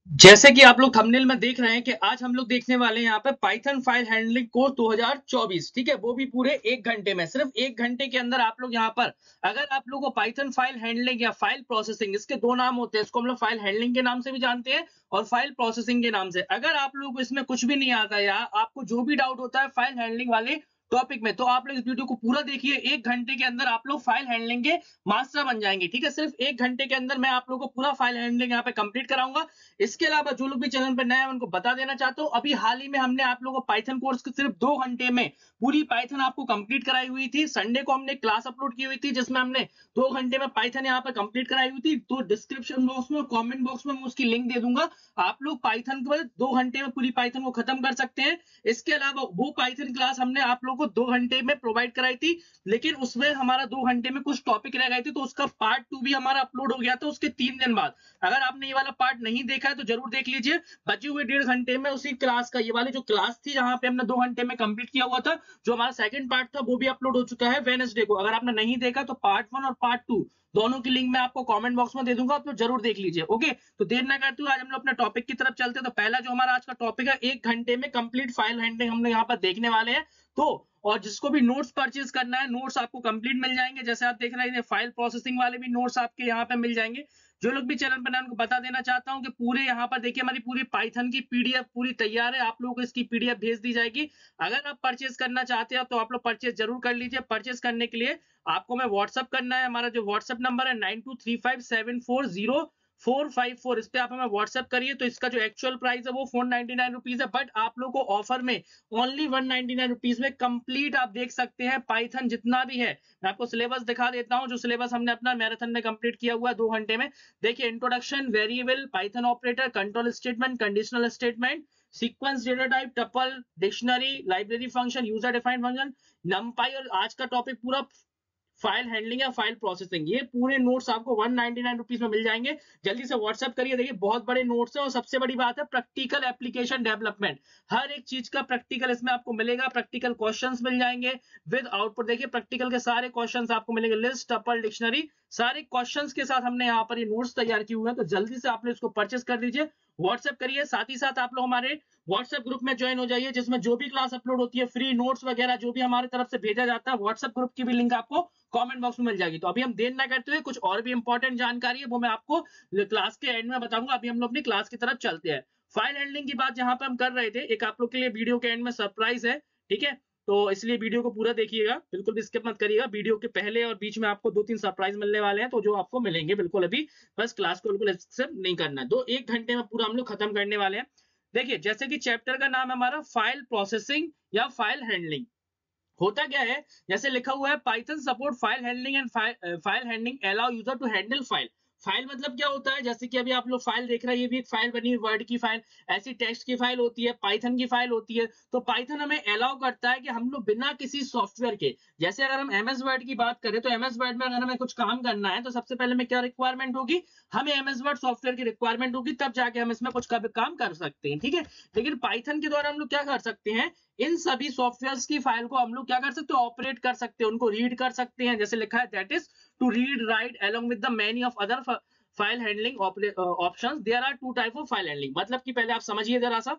जैसे कि आप लोग थंबनेल में देख रहे हैं कि आज हम लोग देखने वाले हैं यहाँ पे पाइथन फाइल हैंडलिंग कोर्स 2024। ठीक है, वो भी पूरे 1 घंटे में। सिर्फ 1 घंटे के अंदर आप लोग यहाँ पर, अगर आप लोग को पाइथन फाइल हैंडलिंग या फाइल प्रोसेसिंग, इसके दो नाम होते हैं, इसको हम लोग फाइल हैंडलिंग के नाम से भी जानते हैं और फाइल प्रोसेसिंग के नाम से। अगर आप लोग को इसमें कुछ भी नहीं आता या आपको जो भी डाउट होता है फाइल हैंडलिंग वाले टॉपिक में, तो आप लोग इस वीडियो को पूरा देखिए। 1 घंटे के अंदर आप लोग फाइल हैंडलिंग के मास्टर बन जाएंगे। ठीक है, सिर्फ 1 घंटे के अंदर मैं आप लोग को पूरा फाइल हैंडलिंग यहाँ पे कंप्लीट कराऊंगा। इसके अलावा जो लोग भी चैनल पर नए हैं उनको बता देना चाहता हूँ, अभी हाल ही में हमने आप लोगों को पाइथन कोर्स के सिर्फ 2 घंटे में पूरी पाइथन आपको कंप्लीट कराई हुई थी। संडे को हमने क्लास अपलोड की हुई थी जिसमें हमने 2 घंटे में पाइथन यहाँ पर कंप्लीट कराई हुई थी। तो डिस्क्रिप्शन बॉक्स में और कमेंट बॉक्स में मैं उसकी लिंक दे दूंगा। आप लोग पाइथन को 2 घंटे में पूरी पाइथन को खत्म कर सकते हैं। इसके अलावा वो पाइथन क्लास हमने आप लोगों को 2 घंटे में प्रोवाइड कराई थी, लेकिन उसमें हमारा 2 घंटे में कुछ टॉपिक रह गए थे, तो उसका पार्ट 2 भी हमारा अपलोड हो गया था उसके 3 दिन बाद। अगर आपने ये वाला पार्ट नहीं देखा है तो जरूर देख लीजिए। बचे हुए 1.5 घंटे में उसी क्लास का, ये वाली जो क्लास थी जहां पे हमने 2 घंटे में कंप्लीट किया हुआ था, जो हमारा सेकंड पार्ट था, वो भी अपलोड हो चुका है वेडनेसडे को। अगर आपने नहीं देखा तो पार्ट 1 और पार्ट 2 दोनों की लिंक मैं आपको कमेंट बॉक्स में दे दूंगा, आप लोग जरूर देख लीजिए। ओके, तो देर ना करते हुए आज हम लोग अपने टॉपिक की तरफ चलते हैं। तो पहला जो हमारा आज का टॉपिक है, 1 घंटे में कंप्लीट फाइल हैंडलिंग हम लोग यहाँ पर देखने वाले हैं। तो और जिसको भी नोट्स परचेज करना है, नोट्स आपको कंप्लीट मिल जाएंगे। जैसे आप देख रहे हैं फाइल प्रोसेसिंग वाले भी नोट्स आपके यहाँ पे मिल जाएंगे। जो लोग भी चैनल पर नए हैं, उनको बता देना चाहता हूँ कि पूरे यहाँ पर देखिए हमारी पूरी पाइथन की पीडीएफ पूरी तैयार है, आप लोगों को इसकी पीडीएफ भेज दी जाएगी। अगर आप परचेज करना चाहते हैं तो आप लोग परचेज जरूर कर लीजिए। परचेज करने के लिए आपको मैं व्हाट्सअप करना है, हमारा जो व्हाट्सअप नंबर है 9235740454, इस पे आप हमें व्हाट्सअप करिए। तो इसका जो एक्चुअल प्राइस है वो 499 रुपीज है, बट आप लोग को ऑफर में ओनली 199 रुपीज में कंप्लीट आप देख सकते हैं पाइथन जितना भी है। मैं आपको सिलेबस दिखा देता हूं, जो सिलेबस हमने अपना मैराथन में कंप्लीट किया हुआ है 2 घंटे में। देखिए, introduction, variable, Python operator, control statement, conditional statement, sequence, data type, tuple, dictionary, library function, user defined function, नंपाई, और आज का टॉपिक पूरा फाइल हैंडलिंग या फाइल प्रोसेसिंग। ये पूरे नोट्स आपको 199 रुपीज में मिल जाएंगे। जल्दी से व्हाट्सएप करिए। देखिए, बहुत बड़े नोट्स है और सबसे बड़ी बात है प्रैक्टिकल एप्लीकेशन डेवलपमेंट। हर एक चीज का प्रैक्टिकल इसमें आपको मिलेगा। प्रैक्टिकल क्वेश्चंस मिल जाएंगे विद आउटपुट। देखिए, प्रैक्टिकल के सारे क्वेश्चंस आपको मिलेंगे, लिस्ट, टपल, डिक्शनरी, सारे क्वेश्चंस के साथ हमने यहाँ पर ये नोट्स तैयार किए हुए हैं। तो जल्दी से आप लोग इसको परचेस कर लीजिए, व्हाट्सएप करिए। साथ ही साथ आप लोग हमारे व्हाट्सएप ग्रुप में ज्वाइन हो जाइए, जिसमें जो भी क्लास अपलोड होती है, फ्री नोट्स वगैरह जो भी हमारी तरफ से भेजा जाता है, व्हाट्सएप ग्रुप की भी लिंक आपको कमेंट बॉक्स में मिल जाएगी। तो अभी हम देर ना करते हुए कुछ और भी इंपॉर्टेंट जानकारी है वो मैं आपको क्लास के एंड में बताऊंगा। अभी हम लोग अपनी क्लास की तरफ चलते हैं। फाइल हैंडलिंग की बात जहां पे हम कर रहे थे, एक आप लोग के लिए वीडियो के एंड में सरप्राइज है। ठीक है, तो इसलिए वीडियो को पूरा देखिएगा, बिल्कुल भी स्किप मत करिएगा। वीडियो के पहले और बीच में आपको 2-3 सरप्राइज मिलने वाले हैं, तो जो आपको मिलेंगे बिल्कुल अभी, बस क्लास को बिल्कुल स्किप नहीं करना है। 1 घंटे में पूरा हम लोग खत्म करने वाले हैं। देखिए, जैसे कि चैप्टर का नाम है हमारा फाइल प्रोसेसिंग या फाइल हैंडलिंग। होता क्या है, जैसे लिखा हुआ है, Python support file handling and file handling allow user to handle file. File मतलब क्या होता है, जैसे कि अभी आप लोग फाइल देख रहे हैं, ये भी एक फाइल बनी हुई, वर्ड की फाइल, ऐसी टेक्स्ट की फाइल होती है, पाइथन की फाइल होती है। तो पाइथन हमें अलाउ करता है कि हम लोग बिना किसी सॉफ्टवेयर के, जैसे अगर हम एमएस वर्ड की बात करें, तो एमएस वर्ड में अगर हमें कुछ काम करना है तो सबसे पहले में क्या रिक्वायरमेंट होगी, हमें एमएस वर्ड सॉफ्टवेयर की रिक्वायरमेंट होगी, तब जाके हम इसमें कुछ काम कर सकते हैं। ठीक है, लेकिन पाइथन के द्वारा हम लोग क्या कर सकते हैं, इन सभी सॉफ्टवेयर्स की फाइल को हम लोग क्या कर सकते हैं, ऑपरेट कर सकते हैं, उनको रीड कर सकते हैं। जैसे लिखा है, that is to read write along with the many of other file handling options, there are 2 type of file handling. मतलब कि पहले आप समझिए जरा सा,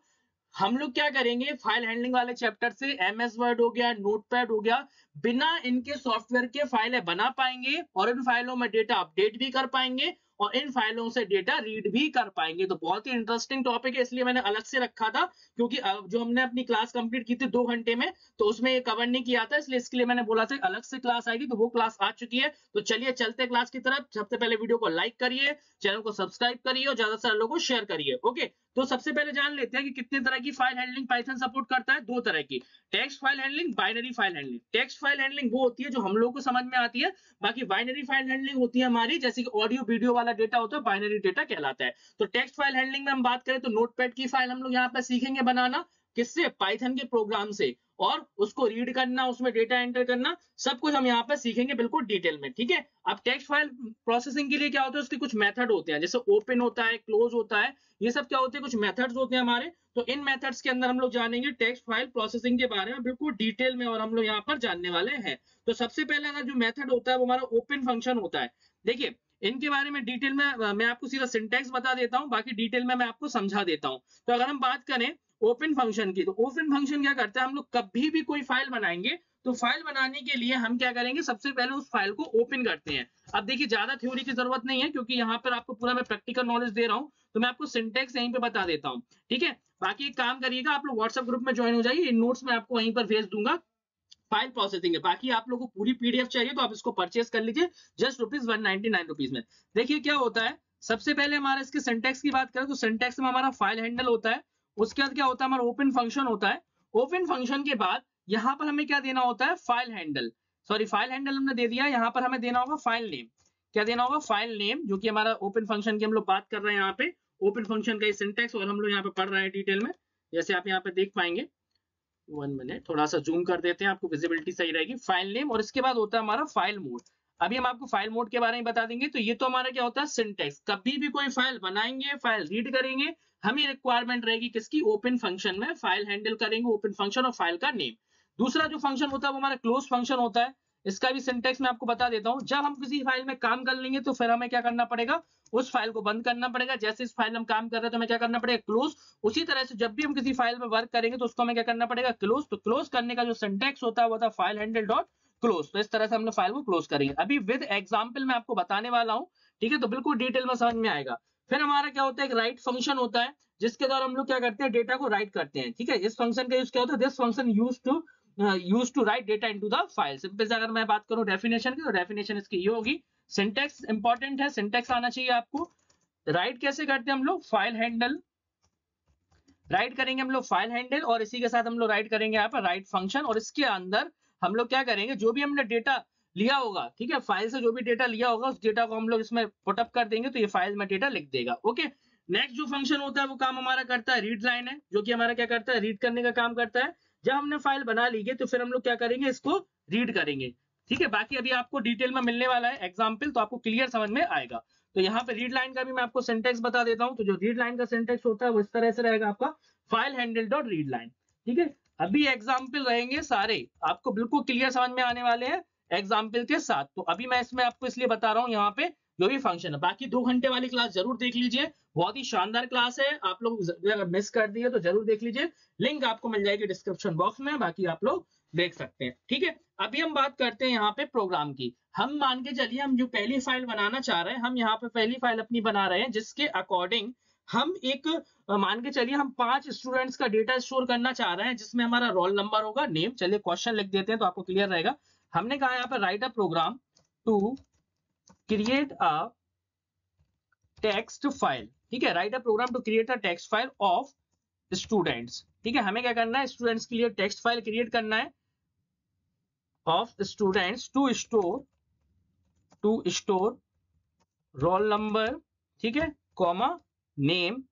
हम लोग क्या करेंगे, फाइल हैंडलिंग वाले चैप्टर से एमएस वर्ड हो गया, नोटपैड हो गया, बिना इनके सॉफ्टवेयर के फाइलें बना पाएंगे और इन फाइलों में डेटा अपडेट भी कर पाएंगे और इन फाइलों से डेटा रीड भी कर पाएंगे। तो बहुत ही इंटरेस्टिंग टॉपिक है, इसलिए मैंने अलग से रखा था, क्योंकि जो हमने अपनी क्लास कंप्लीट की थी 2 घंटे में, तो उसमें ये कवर नहीं किया था, इसलिए इसके लिए मैंने बोला था अलग से क्लास आएगी। तो वो क्लास आ चुकी है। तो चलिए चलते क्लास की तरफ। सबसे पहले वीडियो को लाइक करिए, चैनल को सब्सक्राइब करिए और ज्यादा से ज्यादा लोगों को शेयर करिए। ओके, तो सबसे पहले जान लेते हैं कि कितने तरह की फाइल हैंडलिंग पाइथन सपोर्ट करता है। 2 तरह की, text file handling, binary file handling. Text file handling वो होती है जो हम लोगों को समझ में आती है, बाकी बाइनरी फाइल हैंडलिंग होती है हमारी, जैसे कि ऑडियो वीडियो वाला डेटा होता है, बाइनरी डेटा कहलाता है। तो टेक्स्ट फाइल हैंडलिंग में हम बात करें तो नोटपैड की फाइल हम लोग यहाँ पे सीखेंगे बनाना, किससे, पाइथन के प्रोग्राम से, और उसको रीड करना, उसमें डेटा एंटर करना, सब कुछ हम यहाँ पे सीखेंगे बिल्कुल डिटेल में। ठीक है, अब टेक्स्ट फाइल प्रोसेसिंग के लिए क्या होता है, उसके कुछ मेथड होते हैं, जैसे ओपन होता है, क्लोज होता है, ये सब क्या होते हैं, कुछ मेथड्स होते हैं हमारे। तो इन मेथड्स के अंदर हम लोग जानेंगे टेक्स्ट फाइल प्रोसेसिंग के बारे में बिल्कुल डिटेल में, और हम लोग यहाँ पर जानने वाले हैं। तो सबसे पहले अगर जो मेथड होता है वो हमारा ओपन फंक्शन होता है। देखिए, इनके बारे में डिटेल में मैं आपको सीधा सिंटैक्स बता देता हूं, बाकी डिटेल में मैं आपको समझा देता हूं। तो अगर हम बात करें ओपन फंक्शन की, तो ओपन फंक्शन क्या करता है, हम लोग कभी भी कोई फाइल बनाएंगे तो फाइल बनाने के लिए हम क्या करेंगे, सबसे पहले उस फाइल को ओपन करते हैं। अब देखिए ज्यादा थ्योरी की जरूरत नहीं है, क्योंकि यहाँ पर आपको पूरा मैं प्रैक्टिकल नॉलेज दे रहा हूँ, तो मैं आपको सिंटैक्स यहीं पे बता देता हूँ। ठीक है, बाकी एक काम करिएगा, आप लोग व्हाट्सएप ग्रुप में ज्वाइन हो जाइए, इन नोट्स में आपको वहीं पर भेज दूंगा, फाइल प्रोसेसिंग है। बाकी आप लोगों को पूरी पीडीएफ चाहिए तो आप इसको परचेस कर लीजिए जस्ट ₹199 में। देखिए क्या होता है, सबसे पहले हमारा इसके सिंटैक्स की बात करें तो सिंटैक्स में हमारा फाइल हैंडल होता है, उसके बाद क्या होता है, हमारा ओपन फंक्शन होता है। ओपन फंक्शन के बाद यहाँ पर हमें क्या देना होता है, file handle, sorry file handle हमने दे दिया, यहाँ पर हमें देना होगा फाइल नेम। क्या देना होगा, फाइल नेम, जो कि हमारा ओपन फंक्शन की हम लोग बात कर रहे हैं यहाँ पे, ओपन फंक्शन का सिंटैक्स और हम लोग यहाँ पे पढ़ रहे हैं डिटेल में, जैसे आप यहाँ पे देख पाएंगे। 1 मिनट, थोड़ा सा जूम कर देते हैं, आपको विजिबिलिटी सही रहेगी। फाइल नेम, और इसके बाद होता है हमारा फाइल मोड। अभी हम आपको फाइल मोड के बारे में बता देंगे। तो ये तो हमारा क्या होता है, सिंटैक्स। कभी भी कोई फाइल बनाएंगे, फाइल रीड करेंगे, हमें रिक्वायरमेंट रहेगी किसकी, ओपन फंक्शन में फाइल हैंडल करेंगे, ओपन फंक्शन और फाइल का नेम। दूसरा जो फंक्शन होता है वो हमारा क्लोज फंक्शन होता है। इसका भी सिंटैक्स मैं आपको बता देता हूं। जब हम किसी फाइल में काम कर लेंगे तो फिर हमें क्या करना पड़ेगा, उस फाइल को बंद करना पड़ेगा। जैसे इस फाइल में हम काम कर रहे हैं तो हमें क्या करना पड़ेगा, क्लोज। उसी तरह से जब भी हम किसी फाइल में वर्क करेंगे तो उसको हमें क्या करना पड़ेगा, क्लोज। तो क्लोज करने का जो सिंटैक्स होता है वो होता है फाइल हैंडल डॉट क्लोज। तो इस तरह से हम लोग फाइल को क्लोज करेंगे। अभी विद एग्जांपल मैं आपको बताने वाला हूं, ठीक है, तो बिल्कुल डिटेल में समझ में आएगा। फिर हमारा क्या होता है, एक राइट फंक्शन होता है, जिसके द्वारा हम लोग क्या करते हैं, डेटा को राइट करते हैं। ठीक है, इस फंक्शन का यूज क्या होता है, this function use to write data into the file. Simple से अगर मैं बात करूं डेफिनेशन की, तो डेफिनेशन इसकी ये होगी। सिंटैक्स इंपॉर्टेंट है, सिंटैक्स आना चाहिए आपको। राइट कैसे करते हैं हम लोग, फाइल हैंडल, राइट करेंगे हम लोग फाइल हैंडल, और इसी के साथ हम लोग राइट करेंगे यहाँ पर राइट फंक्शन। और इसके अंदर हम लोग क्या करेंगे, जो भी हमने डेटा लिया होगा, ठीक है, फाइल से जो भी डेटा लिया होगा उस डेटा को हम लोग इसमें पुटअप कर देंगे, तो ये फाइल में डेटा लिख देगा। ओके, नेक्स्ट जो फंक्शन होता है वो काम हमारा करता है रीड लाइन है, जो कि हमारा क्या करता है, रीड करने का काम करता है। जब हमने फाइल बना ली है तो फिर हम लोग क्या करेंगे, इसको रीड करेंगे। ठीक है, बाकी अभी आपको डिटेल में मिलने वाला है एग्जाम्पल, तो आपको क्लियर समझ में आएगा। तो यहाँ पे रीड लाइन का भी मैं आपको सिंटेक्स बता देता हूँ। तो जो रीड लाइन का सिंटेक्स होता है वो इस तरह से रहेगा आपका, file handle dot read line. ठीक है, अभी एग्जाम्पल रहेंगे सारे, आपको बिल्कुल क्लियर समझ में आने वाले हैं एग्जाम्पल के साथ। तो अभी मैं इसमें आपको इसलिए बता रहा हूँ यहाँ पे जो भी फंक्शन है। बाकी 2 घंटे वाली क्लास जरूर देख लीजिए, बहुत ही शानदार क्लास है। आप लोग अगर मिस कर दिए तो जरूर देख लीजिए, लिंक आपको मिल जाएगी डिस्क्रिप्शन बॉक्स में, बाकी आप लोग देख सकते हैं। ठीक है, अभी हम बात करते हैं यहाँ पे प्रोग्राम की। हम मान के चलिए हम जो पहली फाइल बनाना चाह रहे हैं, हम यहाँ पे पहली फाइल अपनी बना रहे हैं, जिसके अकॉर्डिंग हम एक मान के चलिए हम 5 स्टूडेंट्स का डेटा स्टोर करना चाह रहे हैं, जिसमें हमारा रोल नंबर होगा, नेम। चलिए क्वेश्चन लिख देते हैं तो आपको क्लियर रहेगा। हमने कहा यहाँ पर write a program to create a text file. ठीक है, write a program to create a text file of students. ठीक है, हमें क्या करना है, स्टूडेंट्स के लिए टेक्स्ट फाइल क्रिएट करना है of students to store roll number, ठीक है, comma name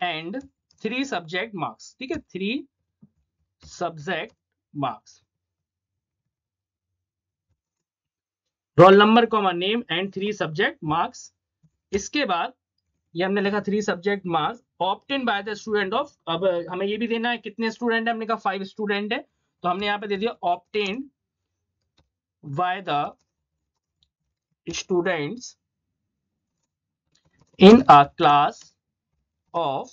and 3 subject marks. ठीक है, 3 subject marks, roll number comma name and 3 subject marks. इसके बाद ये हमने लिखा 3 subject marks obtain by the student of. अब हमें ये भी देना है कितने स्टूडेंट है, हमने कहा 5 स्टूडेंट है, तो हमने यहाँ पे दे दिया obtain by the students in a class of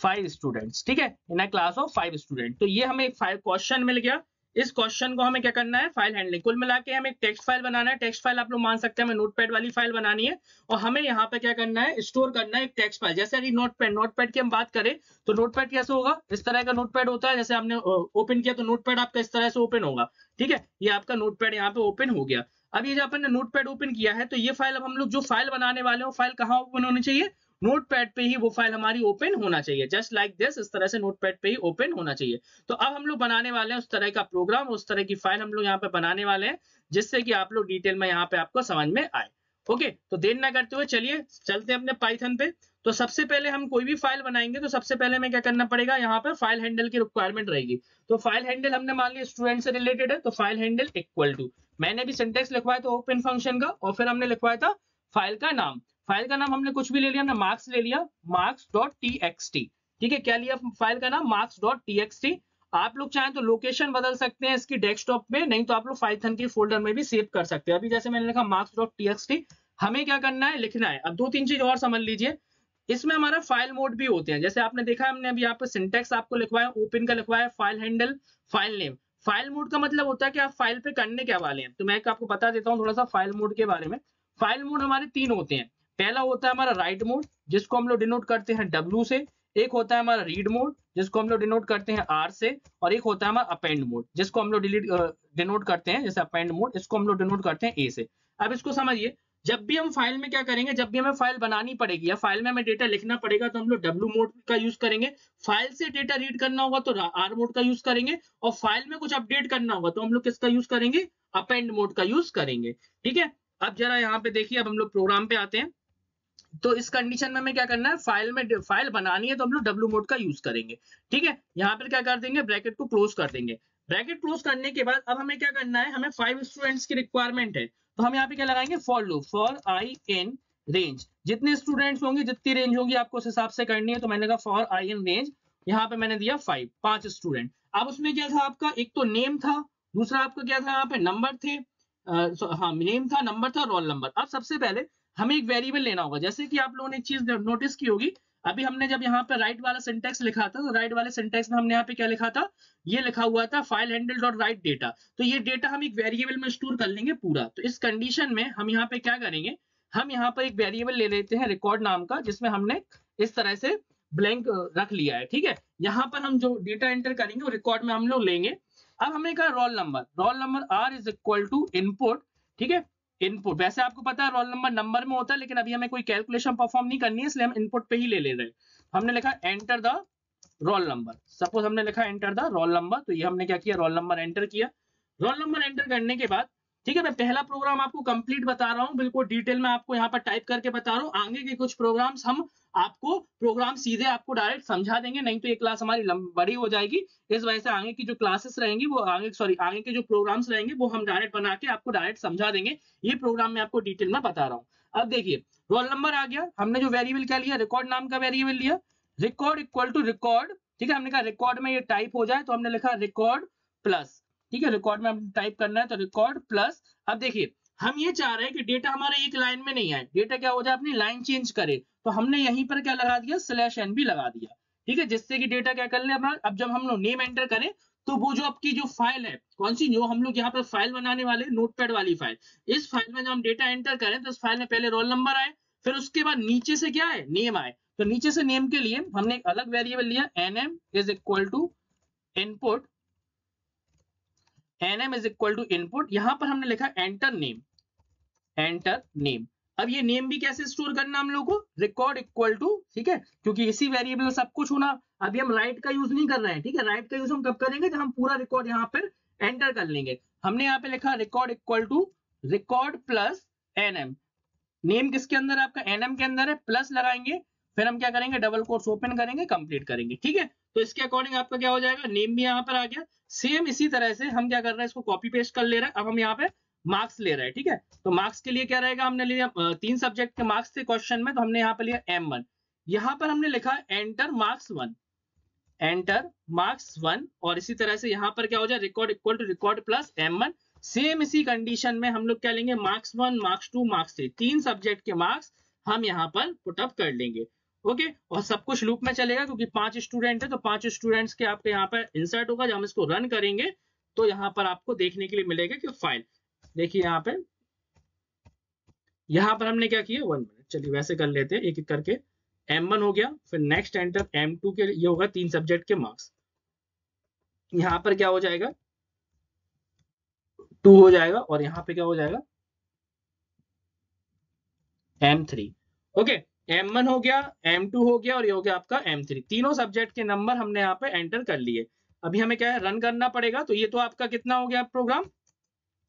5 students. ठीक है, इन अ क्लास ऑफ 5 स्टूडेंट। तो ये हमें एक क्वेश्चन मिल गया। इस क्वेश्चन को हमें क्या करना है, फाइल हैंडलिंग। कुल मिला के हमें एक टेक्स्ट फाइल बनाना है। टेक्स्ट फाइल आप लोग मान सकते हैं हमें नोटपैड वाली फाइल बनानी है, और हमें यहाँ पे क्या करना है, स्टोर करना है एक टेक्स्ट फाइल। जैसे अभी नोटपैड की हम बात करें तो नोटपैड कैसे होगा, इस तरह का नोटपैड होता है। जैसे आपने ओपन किया तो नोटपैड आपका इस तरह से ओपन होगा। ठीक है, ये आपका नोटपैड यहाँ पे ओपन हो गया। अब ये जो अपन ने नोटपैड ओपन किया है, तो ये फाइल अब हम लोग जो फाइल बनाने वाले हैं, फाइल कहाँ ओपन होनी चाहिए, नोटपैड पे ही वो फाइल हमारी ओपन होना चाहिए। जस्ट लाइक दिस, इस तरह से नोटपैड पे ही ओपन होना चाहिए। तो अब हम लोग बनाने वाले हैं उस तरह का प्रोग्राम, उस तरह की फाइल हम लोग यहाँ पे बनाने वाले हैं, जिससे कि आप लोग डिटेल में यहाँ पे आपको समझ में आए। ओके, तो देर ना करते हुए चलिए चलते हैं अपने पाइथन पे। तो सबसे पहले हम कोई भी फाइल बनाएंगे तो सबसे पहले हमें क्या करना पड़ेगा, यहाँ पर फाइल हैंडल की रिक्वायरमेंट रहेगी। तो फाइल हैंडल हमने मान लिया स्टूडेंट से रिलेटेड है, तो फाइल हैंडल इक्वल टू, मैंने भी सिंटेक्स लिखवाया था ओपन फंक्शन का, और फिर हमने लिखवाया था फाइल का नाम। फाइल का नाम हमने कुछ भी ले लिया, हमने मार्क्स ले लिया, मार्क्स डॉट टीएक्सटी। ठीक है, क्या लिया फाइल का नाम, मार्क्स डॉट टीएक्सटी। आप लोग चाहें तो लोकेशन बदल सकते हैं इसकी डेस्कटॉप में, नहीं तो आप लोग पाइथन के फोल्डर में भी सेव कर सकते हैं। अभी जैसे मैंने लिखा मार्क्स डॉट टीएक्सटी, हमें क्या करना है, लिखना है। अब 2-3 चीज और समझ लीजिए, इसमें हमारा फाइल मोड भी होते हैं। जैसे आपने देखा, हमने अभी यहाँ पे सिंटेक्स आपको लिखवाया, ओपन का लिखवाया, file handle, file name. File mode का मतलब होता है कि आप फाइल पे करने क्या वाले हैं। तो मैं आपको बता देता हूँ थोड़ा सा फाइल मोड के बारे में। फाइल मोड हमारे 3 होते हैं। पहला होता है हमारा राइट मोड, जिसको हम लोग डिनोट करते हैं W से। एक होता है हमारा रीड मोड, जिसको हम लोग डिनोट करते हैं R से। और एक होता है हमारा अपेंड मोड, जिसको हम लोग डिनोट करते हैं, जैसे अपेंड मोड, इसको हम लोग डिनोट करते हैं A से। अब इसको समझिए, जब भी हम फाइल में क्या करेंगे, जब भी हमें फाइल बनानी पड़ेगी या फाइल में हमें डेटा लिखना पड़ेगा, तो हम लोग W मोड का यूज करेंगे। फाइल से डेटा रीड करना होगा तो R मोड का यूज करेंगे। और फाइल में कुछ अपडेट करना होगा तो हम लोग किसका यूज करेंगे, अपेंड मोड का यूज करेंगे। ठीक है, अब जरा यहाँ पे देखिए, अब हम लोग प्रोग्राम पे आते हैं। तो इस कंडीशन में हमें क्या करना है, फाइल बनानी है तो हम लोग W मोड का यूज करेंगे। ठीक है, यहाँ पर क्या कर देंगे, ब्रैकेट को क्लोज कर देंगे। ब्रैकेट क्लोज करने के बाद अब हमें क्या करना है, हमें 5 स्टूडेंट्स की रिक्वायरमेंट है। तो हम यहाँ पे क्या लगाएंगे, for loop, for I in range. जितने स्टूडेंट्स होंगे, जितनी रेंज होगी, आपको उस हिसाब से करनी है। तो मैंने कहा फॉर आई इन रेंज, यहाँ पे मैंने दिया 5 स्टूडेंट। अब उसमें क्या था आपका, एक तो नेम था, दूसरा आपका क्या था, यहाँ पे नंबर थे, हाँ नेम था, नंबर था, रोल नंबर। अब सबसे पहले हमें एक वेरिएबल लेना होगा। जैसे कि आप लोगों ने एक चीज नोटिस की होगी, अभी हमने जब यहाँ पे राइट वाला सिंटेक्स लिखा था, तो राइट वाले सिंटेक्स में हमने यहाँ पे क्या लिखा था, ये लिखा हुआ था file handle dot right data. तो ये डेटा हम एक वेरिएबल में स्टोर कर लेंगे पूरा। तो इस कंडीशन में हम यहाँ पे क्या करेंगे, हम यहाँ पर एक वेरिएबल ले लेते हैं रिकॉर्ड नाम का, जिसमें हमने इस तरह से ब्लैंक रख लिया है। ठीक है, यहाँ पर हम जो डेटा एंटर करेंगे वो रिकॉर्ड में हम लोग लेंगे। अब हमें कहा roll number R is equal to input. ठीक है, इनपुट, वैसे आपको पता है रोल नंबर नंबर में होता है, लेकिन अभी हमें कोई कैलकुलेशन परफॉर्म नहीं करनी है, इसलिए हम इनपुट पे ही ले रहे हैं। हमने लिखा enter the roll number. Suppose हमने लिखा एंटर द रोल नंबर, तो ये हमने क्या किया, रोल नंबर एंटर किया। रोल नंबर एंटर करने के बाद, ठीक है, मैं पहला प्रोग्राम आपको कंप्लीट बता रहा हूँ, बिल्कुल डिटेल में आपको यहाँ पर टाइप करके बता रहा हूँ। आगे के कुछ प्रोग्राम्स हम आपको प्रोग्राम सीधे आपको डायरेक्ट समझा देंगे, नहीं तो ये क्लास हमारी बड़ी हो जाएगी। इस वजह से आगे की जो क्लासेस रहेंगी वो आगे के जो प्रोग्राम्स रहेंगे वो हम डायरेक्ट बना के आपको डायरेक्ट समझा देंगे। ये प्रोग्राम मैं आपको डिटेल में बता रहा हूँ। अब देखिए, रोल नंबर आ गया, हमने जो वेरिएबल क्या लिया, रिकॉर्ड नाम का वेरिएबल लिया। रिकॉर्ड इक्वल टू रिकॉर्ड, ठीक है, हमने कहा रिकॉर्ड में ये टाइप हो जाए, तो हमने लिखा रिकॉर्ड प्लस। ठीक है, रिकॉर्ड में हम टाइप करना है, तो रिकॉर्ड प्लस। अब देखिए, हम ये चाह रहे हैं कि डेटा हमारे एक लाइन में नहीं आए, डेटा क्या हो जाए, अपनी लाइन चेंज करे। तो हमने यहीं पर क्या लगा दिया, /n भी लगा दिया। ठीक है, जिससे कि डेटा क्या कर ले अपना, अब जब हम लोग नेम एंटर करें, तो वो जो आपकी जो फाइल है, कौन सी, जो हम लोग यहाँ पर फाइल बनाने वाले, नोटपैड वाली फाइल, इस फाइल में जब हम डेटा एंटर करें, तो इस फाइल में पहले रोल नंबर आए, फिर उसके बाद नीचे से क्या है, नेम आए। तो नीचे से नेम के लिए हमने एक अलग वेरिएबल लिया, nm is equal to input. nm is equal to input, यहां पर हमने लिखा एंटर नेम, एंटर नेम। अब ये नेम भी कैसे स्टोर करना हम लोग को, रिकॉर्ड इक्वल टू, ठीक है, क्योंकि इसी वेरिएबल सब कुछ होना। अभी हम राइट का यूज नहीं कर रहे हैं। ठीक है, राइट का यूज हम कब करेंगे, जब हम पूरा रिकॉर्ड यहाँ पर एंटर कर लेंगे। हमने यहाँ पे लिखा record equal to record plus nm। Name किसके अंदर है, आपका nm के अंदर है, प्लस लगाएंगे, फिर हम क्या करेंगे, डबल कोट्स ओपन करेंगे, कंप्लीट करेंगे। ठीक है, तो इसके अकॉर्डिंग आपका क्या हो जाएगा, नेम भी यहाँ पर आ गया। सेम इसी तरह से हम क्या कर रहे हैं, इसको कॉपी पेस्ट कर ले रहे हैं। अब हम यहाँ पे मार्क्स ले रहे हैं। ठीक है, तो मार्क्स के लिए क्या रहेगा, हमने लिया 3 सब्जेक्ट के मार्क्स थे क्वेश्चन में, तो हमने यहाँ पे लिया M1। यहाँ पर हमने लिखा एंटर मार्क्स 1, एंटर मार्क्स 1। और इसी तरह से यहाँ पर क्या हो जाए, record equal to record plus M1। Same इसी कंडीशन में हम लोग क्या लेंगे, मार्क्स 1, मार्क्स 2, मार्क्स 3, 3 सब्जेक्ट के मार्क्स हम यहाँ पर पुट अप कर लेंगे। ओके, और सब कुछ लूप में चलेगा, क्योंकि 5 स्टूडेंट है, तो 5 स्टूडेंट्स के आपके यहाँ पर इंसर्ट होगा। जब हम इसको रन करेंगे, तो यहाँ पर आपको देखने के लिए मिलेगा कि फाइल, देखिए यहाँ पर हमने क्या किया, 1 मिनट, चलिए वैसे कर लेते हैं एक एक करके। M1 हो गया, फिर नेक्स्ट एंटर M2 के ये होगा 3 सब्जेक्ट के मार्क्स। यहाँ पर क्या हो जाएगा, 2 हो जाएगा, और यहाँ पे क्या हो जाएगा, M3। ओके, M1 हो गया, M2 हो गया, और ये हो गया आपका M3। तीनों सब्जेक्ट के नंबर हमने यहाँ पे एंटर कर लिए। अभी हमें क्या है, रन करना पड़ेगा। तो ये तो आपका कितना हो गया प्रोग्राम।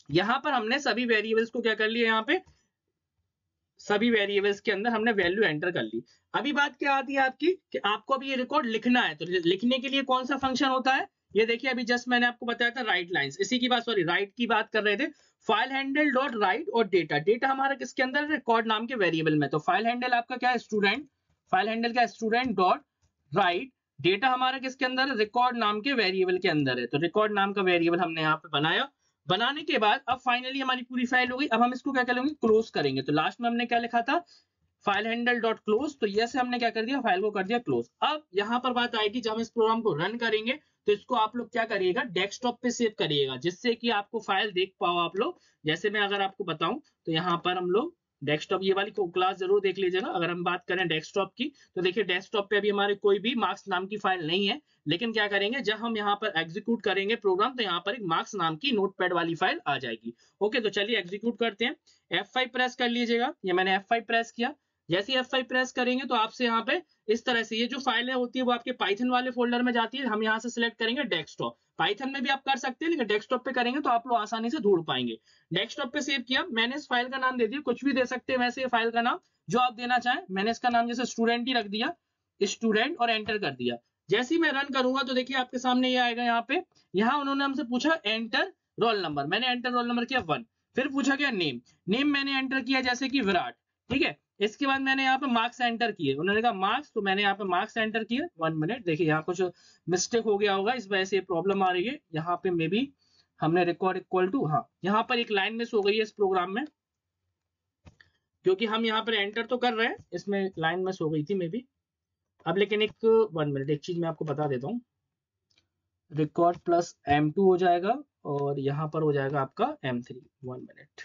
यहाँ पर हमने सभी वेरिएबल्स को क्या कर लिया, यहाँ पे सभी वेरिएबल्स के अंदर हमने वैल्यू एंटर कर ली। अभी बात क्या आती है आपकी, कि आपको अभी ये रिकॉर्ड लिखना है। तो लिखने के लिए कौन सा फंक्शन होता है, ये देखिए, अभी जस्ट मैंने आपको बताया था राइट लाइंस, इसी की बात, सॉरी, राइट की बात कर रहे थे। फाइल हैंडल डॉट राइट और डेटा, डेटा हमारा किसके अंदर है, रिकॉर्ड नाम के वेरिएबल में। तो फाइल हैंडल आपका क्या है, स्टूडेंट, फाइल हैंडल क्या है, स्टूडेंट डॉट राइट। डेटा हमारा किसके अंदर है, रिकॉर्ड नाम के वेरिएबल के अंदर है। तो रिकॉर्ड नाम का वेरिएबल हमने यहाँ पे बनाया। बनाने के बाद अब फाइनली हमारी पूरी फाइल हो गई। अब हम इसको क्या करेंगे, क्लोज करेंगे। तो लास्ट में हमने क्या लिखा था, फाइल हैंडल डॉट क्लोज। तो ये से हमने क्या कर दिया, फाइल को कर दिया क्लोज। अब यहाँ पर बात आएगी, जब हम इस प्रोग्राम को रन करेंगे तो इसको आप लोग क्या करिएगा, डेस्कटॉप पे सेव करिएगा, जिससे कि आपको फाइल देख पाओ आप लोग। जैसे मैं अगर आपको बताऊं तो यहाँ पर हम लोग डेस्कटॉप, ये वाली को क्लास जरूर देख लीजिएगा। अगर हम बात करें डेस्कटॉप की तो देखिए डेस्कटॉप पे अभी हमारे कोई भी मार्क्स नाम की फाइल नहीं है। लेकिन क्या करेंगे, जब हम यहाँ पर एग्जीक्यूट करेंगे प्रोग्राम, तो यहाँ पर एक मार्क्स नाम की नोटपैड वाली फाइल आ जाएगी। ओके, तो चलिए एग्जीक्यूट करते हैं। F5 प्रेस कर लीजिएगा। ये मैंने F5 प्रेस किया। जैसे ही F5 प्रेस करेंगे तो आपसे यहाँ पे इस तरह से ये जो फाइल होती है वो आपके पाइथन वाले फोल्डर में जाती है। हम यहाँ से सिलेक्ट करेंगे डेस्कटॉप। पाइथन में भी आप कर सकते हैं, लेकिन डेस्कटॉप पे करेंगे तो आप लोग आसानी से ढूंढ पाएंगे। डेस्कटॉप पे सेव किया मैंने, इस फाइल का नाम दे दिया, कुछ भी दे सकते हैं वैसे फाइल का नाम जो आप देना चाहें। मैंने इसका नाम जैसे स्टूडेंट ही रख दिया, स्टूडेंट, और एंटर कर दिया। जैसे ही मैं रन करूंगा तो देखिए आपके सामने ये आएगा। यहाँ पे यहाँ उन्होंने हमसे पूछा एंटर रोल नंबर, मैंने एंटर रोल नंबर किया 1। फिर पूछा गया नेम, नेम मैंने एंटर किया जैसे कि विराट, ठीक है। इसके बाद मैंने यहाँ पे मार्क्स एंटर किए, उन्होंने कहा मार्क्स, तो मैंने यहाँ पे मार्क्स एंटर किए। 1 मिनट, देखिए यहाँ कुछ मिस्टेक हो गया होगा, इस वजह से प्रॉब्लम आ रही है। यहाँ पे मे बी हमने रिकॉर्ड इक्वल टू, हाँ यहाँ पर एक लाइन मिस हो गई है इस प्रोग्राम में, क्योंकि हम यहाँ पर एंटर तो कर रहे हैं, इसमें लाइन मिस हो गई थी मे बी। अब लेकिन एक 1 मिनट, एक चीज मैं आपको बता देता हूँ, रिकॉर्ड प्लस M2 हो जाएगा और यहाँ पर हो जाएगा आपका M3। 1 मिनट,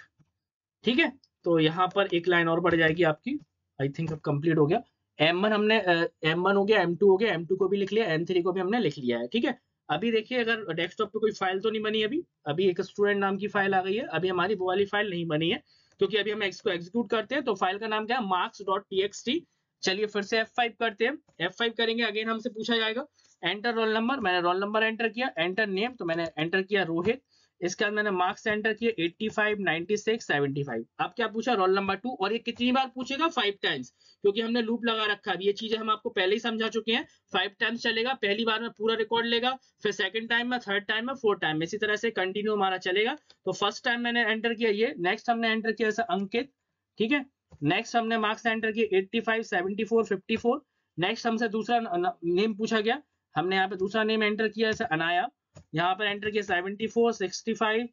ठीक है। तो यहाँ पर एक लाइन और बढ़ जाएगी आपकी। आई थिंक अब कंप्लीट हो गया। M1 हमने M1 हो गया, M2 हो गया, M2 को भी लिख लिया, M3 को भी हमने लिख लिया है, ठीक है। अभी देखिए अगर डेस्कटॉप पे कोई फाइल तो नहीं बनी अभी, अभी एक स्टूडेंट नाम की फाइल आ गई है। अभी हमारी वो वाली फाइल नहीं बनी है, क्योंकि अभी हम इसको एग्जीक्यूट करते हैं। तो फाइल का नाम क्या है, marks.txt। चलिए फिर से F5 करते हैं। F5 करेंगे, अगेन हमसे पूछा जाएगा एंटर रोल नंबर, मैंने रोल नंबर एंटर किया। एंटर नेम, तो मैंने एंटर किया रोहित। इसके बाद मैंने मार्क्स एंटर किए 85, 96, 75। अब क्या पूछा, रोल नंबर 2। और ये कितनी बार पूछेगा, 5 टाइम्स, क्योंकि हमने लूप लगा रखा है। ये चीजें हम आपको पहले ही समझा चुके हैं। 5 टाइम्स चलेगा, पहली बार में पूरा रिकॉर्ड लेगा, फिर सेकंड टाइम में, थर्ड टाइम में, फोर्थ टाइम में, इसी तरह से कंटिन्यू हमारा चलेगा। तो फर्स्ट टाइम मैंने एंटर किया ये, नेक्स्ट हमने एंटर किया जैसे अंकित, ठीक है। नेक्स्ट हमने मार्क्स एंटर किए 85, 74, 54। नेक्स्ट हमसे दूसरा नेम पूछा गया, हमने यहाँ पे दूसरा नेम एंटर किया जैसे अनाया। यहाँ पर एंटर किया 74, 65,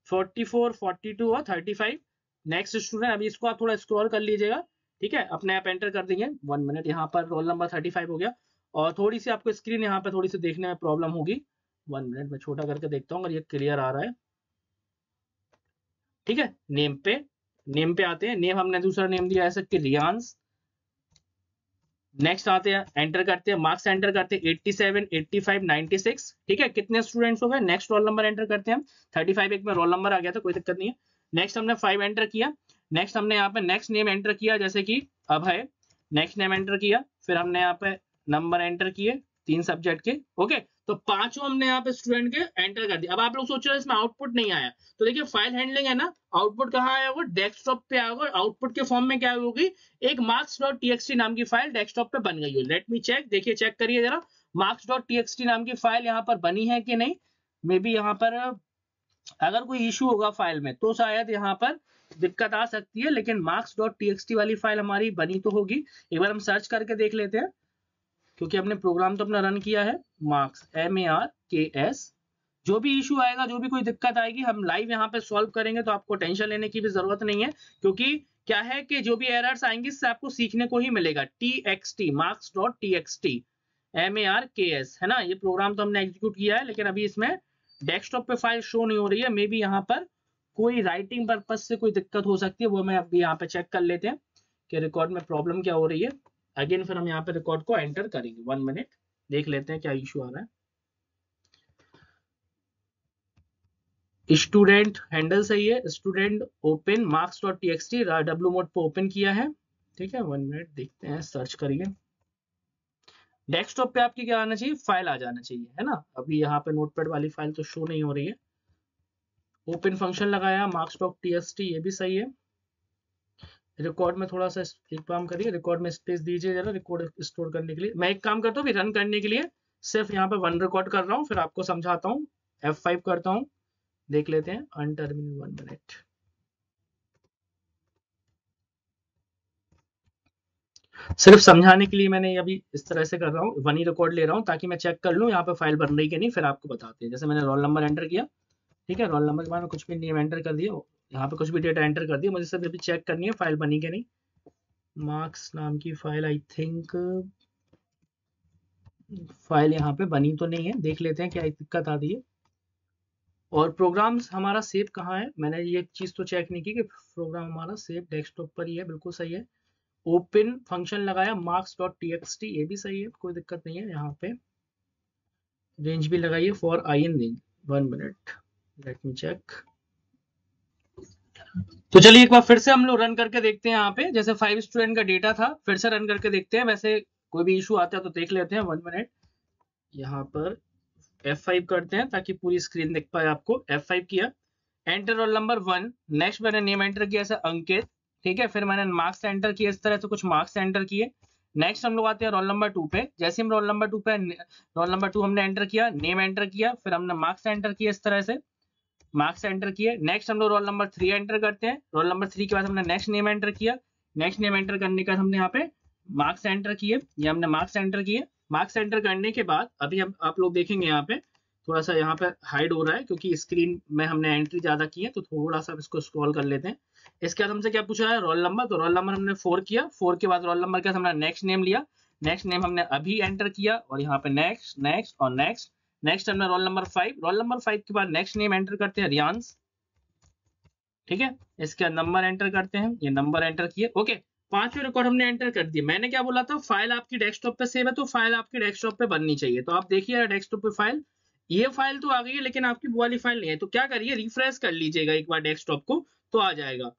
44, 42 और 35। नेक्स्ट स्टूडेंट, अभी इसको आप थोड़ा स्क्रॉल कर लीजिएगा, ठीक है, अपने आप एंटर कर देंगे। 1 मिनट, यहाँ पर रोल नंबर 35 हो गया। और थोड़ी सी आपको स्क्रीन यहाँ पे थोड़ी सी देखने में प्रॉब्लम होगी। 1 मिनट, मैं छोटा करके देखता हूँ अगर ये क्लियर आ रहा है, ठीक है। नेम पे आते हैं। नेम हमने दूसरा नेम दिया है कि रियांस। नेक्स्ट आते हैं, एंटर करते हैं, मार्क्स एंटर करते हैं 87, 85, 96, ठीक है। कितने स्टूडेंट्स हो गए, नेक्स्ट रोल नंबर एंटर करते हैं हम। 35 एक में रोल नंबर आ गया था, कोई दिक्कत नहीं है। नेक्स्ट हमने 5 एंटर किया। नेक्स्ट हमने यहाँ पे नेक्स्ट नेम एंटर किया जैसे कि अभय। नेक्स्ट नेम एंटर किया, फिर हमने यहाँ पे नंबर एंटर किए 3 सब्जेक्ट के, ओके। तो पांचों हमने यहाँ पे स्टूडेंट के एंटर कर दिया। अब आप लोग सोच रहे हो इसमें आउटपुट नहीं आया, तो देखिए फाइल हैंडलिंग है ना, आउटपुट कहाँ आया होगा, डेस्कटॉप पे आया होगा। आउटपुट के फॉर्म में क्या होगी, एक marks.txt नाम की फाइल डेस्कटॉप पे बन गई हो। लेट मी चेक, देखिए चेक करिए जरा, marks.txt नाम की फाइल यहाँ पर बनी है कि नहीं। मे बी यहाँ पर अगर कोई इशू होगा फाइल में तो शायद यहाँ पर दिक्कत आ सकती है, लेकिन marks.txt वाली फाइल हमारी बनी तो होगी। एक बार हम सर्च करके देख लेते हैं, क्योंकि हमने प्रोग्राम तो अपना रन किया है। Marks, MARKS। जो भी इशू आएगा, जो भी कोई दिक्कत आएगी, हम लाइव यहाँ पे सॉल्व करेंगे, तो आपको टेंशन लेने की भी जरूरत नहीं है। क्योंकि क्या है कि जो भी एरर्स आएंगी इससे आपको सीखने को ही मिलेगा। TXT, marks.txt, MARKS, है ना। ये प्रोग्राम तो हमने एग्जीक्यूट किया है, लेकिन अभी इसमें डेस्कटॉप पे फाइल शो नहीं हो रही है। मे बी यहाँ पर कोई राइटिंग पर्पज से कोई दिक्कत हो सकती है, वो मैं अभी यहाँ पे चेक कर लेते हैं कि रिकॉर्ड में प्रॉब्लम क्या हो रही है। अगेन फिर हम यहाँ पे रिकॉर्ड को एंटर करेंगे। 1 मिनट, देख लेते हैं क्या इशू आ रहा है। स्टूडेंट हैंडल सही है, student open marks.txt W mode पे ओपन किया है, ठीक है। 1 मिनट, देखते हैं, सर्च करिए। डेस्कटॉप पे आपकी क्या आना चाहिए, फाइल आ जाना चाहिए, है ना। अभी यहाँ पे नोटपैड वाली फाइल तो शो नहीं हो रही है। ओपन फंक्शन लगाया, marks.txt, ये भी सही है। रिकॉर्ड में थोड़ा सा एक काम करिए, रिकॉर्ड में स्पेस दीजिए जरा, रिकॉर्ड स्टोर करने के लिए। मैं एक काम करता हूँ, रन करने के लिए सिर्फ यहाँ पे 1 रिकॉर्ड कर रहा हूँ, फिर आपको समझाता हूँ। F5 करता हूँ, देख लेते हैं अनटर्मिनेट। 1 मिनट, सिर्फ समझाने के लिए मैंने अभी इस तरह से कर रहा हूँ, 1 ही रिकॉर्ड ले रहा हूँ, ताकि मैं चेक कर लूँ यहाँ पे फाइल बन रही कि नहीं, फिर आपको बताते हैं। जैसे मैंने रोल नंबर एंटर किया ठीक है, रोल नंबर के बाद में कुछ भी नेम एंटर कर दिया, यहाँ पे कुछ भी डेटा एंटर कर दिया, मुझे सब अभी चेक करनी है फाइल बनी कि नहीं। मार्क्स नाम की फाइल, आई थिंक फाइल यहाँ पे बनी तो नहीं है, देख लेते हैं क्या दिक्कत आती है। और प्रोग्राम्स हमारा सेव कहाँ है, मैंने ये चीज तो चेक नहीं की कि प्रोग्राम हमारा सेव डेस्कटॉप पर ही है, बिल्कुल सही है। ओपन फंक्शन लगाया marks.txt, ये भी सही है, कोई दिक्कत नहीं है। यहाँ पे रेंज भी लगाइए for i in range. 1 minute, let me check. तो चलिए एक बार फिर से हम लोग रन करके देखते हैं। यहाँ पे जैसे 5 स्टूडेंट का डेटा था, फिर से रन करके देखते हैं। वैसे कोई भी इशू आता है तो देख लेते हैं। 1 मिनट, यहाँ पर F5 करते हैं ताकि पूरी स्क्रीन दिख पाए आपको। F5 किया, एंटर रोल नंबर 1, नेक्स्ट मैंने नेम एंटर किया ऐसे अंकित, ठीक है। फिर मैंने मार्क्स एंटर किया इस तरह से, कुछ मार्क्स एंटर किए। नेक्स्ट हम लोग आते हैं रोल नंबर 2 पे। जैसे हम रोल नंबर 2 पे, रोल नंबर 2 हमने एंटर किया, नेम एंटर किया, फिर हमने मार्क्स एंटर किया इस तरह से, मार्क्स एंटर किए। नेक्स्ट हम लोग रोल नंबर 3 एंटर करते हैं। रोल नंबर 3 के बाद हमने नेक्स्ट नेम एंटर किया। नेक्स्ट नेम एंटर करने के बाद हमने यहाँ पे मार्क्स एंटर किए, ये हमने मार्क्स एंटर किए। मार्क्स एंटर करने के बाद अभी हम आप लोग देखेंगे यहाँ पे थोड़ा सा यहाँ पे हाइड हो रहा है क्योंकि स्क्रीन में हमने एंट्री ज्यादा की है, तो थोड़ा सा इसको स्क्रॉल कर लेते हैं। इसके बाद हमसे क्या पूछा है, रोल नंबर, तो रोल नंबर हमने 4 किया। 4 के बाद रोल नंबर के बाद हमने नेक्स्ट नेम लिया, नेक्स्ट नेम हमने अभी एंटर किया, और यहाँ पे नेक्स्ट नेक्स्ट और नेक्स्ट। नेक्स्ट हमने रोल नंबर 5, रोल नंबर 5 के बाद नेक्स्ट नेम एंटर करते हैं रियांश, ठीक है। इसके बाद नंबर एंटर करते हैं, ये नंबर एंटर किए, ओके। पांचवें रिकॉर्ड हमने एंटर कर दिए। मैंने क्या बोला था, फाइल आपकी डेस्कटॉप पे सेव है तो फाइल आपकी डेस्कटॉप पे बननी चाहिए। तो आप देखिए डेस्कटॉप पे फाइल, ये फाइल तो आ गई है लेकिन आपकी वो वाली फाइल नहीं है। तो क्या करिए, रिफ्रेश कर लीजिएगा एक बार डेस्कटॉप को, तो आ जाएगा।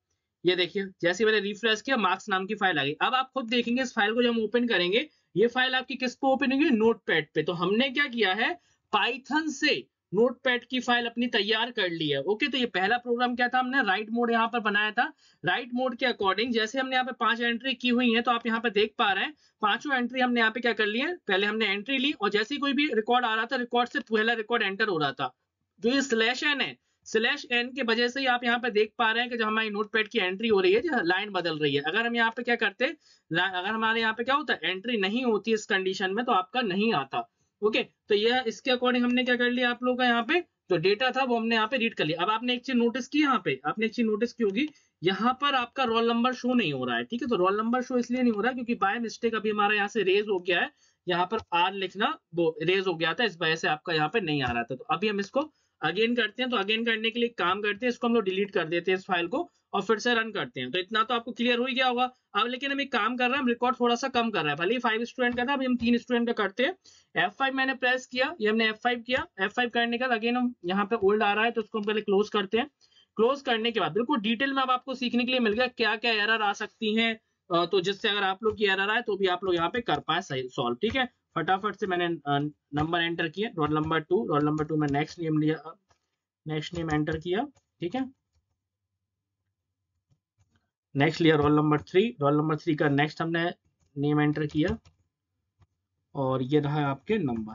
ये देखिए जैसे मैंने रिफ्रेश किया, मार्क्स नाम की फाइल आ गई। अब आप खुद देखेंगे इस फाइल को जब हम ओपन करेंगे, ये फाइल आपकी किस पे ओपन होगी, नोटपैड पे। तो हमने क्या किया है, पाइथन से नोटपैड की फाइल अपनी तैयार कर ली है। ओके, तो ये पहला प्रोग्राम क्या था, हमने राइट मोड यहाँ पर बनाया था। राइट मोड के अकॉर्डिंग जैसे हमने यहाँ पे 5 एंट्री की हुई है, तो आप यहाँ पे देख पा रहे हैं पांचों एंट्री हमने यहाँ पे क्या कर ली है, पहले हमने एंट्री ली और जैसे ही कोई भी रिकॉर्ड आ रहा था, रिकॉर्ड से पहला रिकॉर्ड एंटर हो रहा था। जो ये स्लैश एन है, स्लैश एन की वजह से ही आप यहाँ पे देख पा रहे हैं कि जब हमारी नोटपैड की एंट्री हो रही है, जो लाइन बदल रही है। अगर हम यहाँ पे क्या करते, अगर हमारे यहाँ पे क्या होता है, एंट्री नहीं होती इस कंडीशन में, तो आपका नहीं आता। ओके, तो ये इसके अकॉर्डिंग हमने क्या कर लिया, आप लोगों का यहाँ पे जो डेटा था वो हमने यहाँ पे रीड कर लिया। अब आपने एक चीज नोटिस की, यहाँ पे आपने एक चीज नोटिस की होगी, यहाँ पर आपका रोल नंबर शो नहीं हो रहा है, ठीक है। तो रोल नंबर शो इसलिए नहीं हो रहा है क्योंकि बाय मिस्टेक अभी हमारा यहाँ से रेज हो गया है, यहाँ पर आर लिखना वो रेज हो गया था, इस वजह से आपका यहाँ पे नहीं आ रहा था। तो अभी हम इसको अगेन करते हैं। तो अगेन करने के लिए काम करते हैं, इसको हम लोग डिलीट कर देते हैं इस फाइल को, और फिर से रन करते हैं। तो इतना तो आपको क्लियर हो ही गया होगा। अब लेकिन हम एक काम कर रहे हैं, हम रिकॉर्ड थोड़ा सा कम कर रहे हैं। भले ही 5 स्टूडेंट का था, अभी हम 3 स्टूडेंट का करते हैं। F5 मैंने प्रेस किया, ये हमने F5 किया। F5 करने के बाद अगेन हम यहाँ पे ओल्ड आ रहा है तो उसको हम पहले क्लोज करते हैं। क्लोज करने के बाद बिल्कुल डिटेल में अब आपको सीखने के लिए मिल गया क्या क्या एरर आ सकती हैं, तो जिससे अगर आप लोग की एरर आए तो भी आप लोग यहाँ पे कर पाए सही सॉल्व, ठीक है। फटाफट से मैंने नंबर एंटर किया, रोल नंबर 2, रोल नंबर 2 में नेक्स्ट नेम लिया, नेक्स्ट नेम एंटर किया, ठीक है। नेक्स्ट लिया रोल नंबर 3, रोल नंबर 3 का नेक्स्ट हमने नेम एंटर किया, और ये रहा आपके नंबर,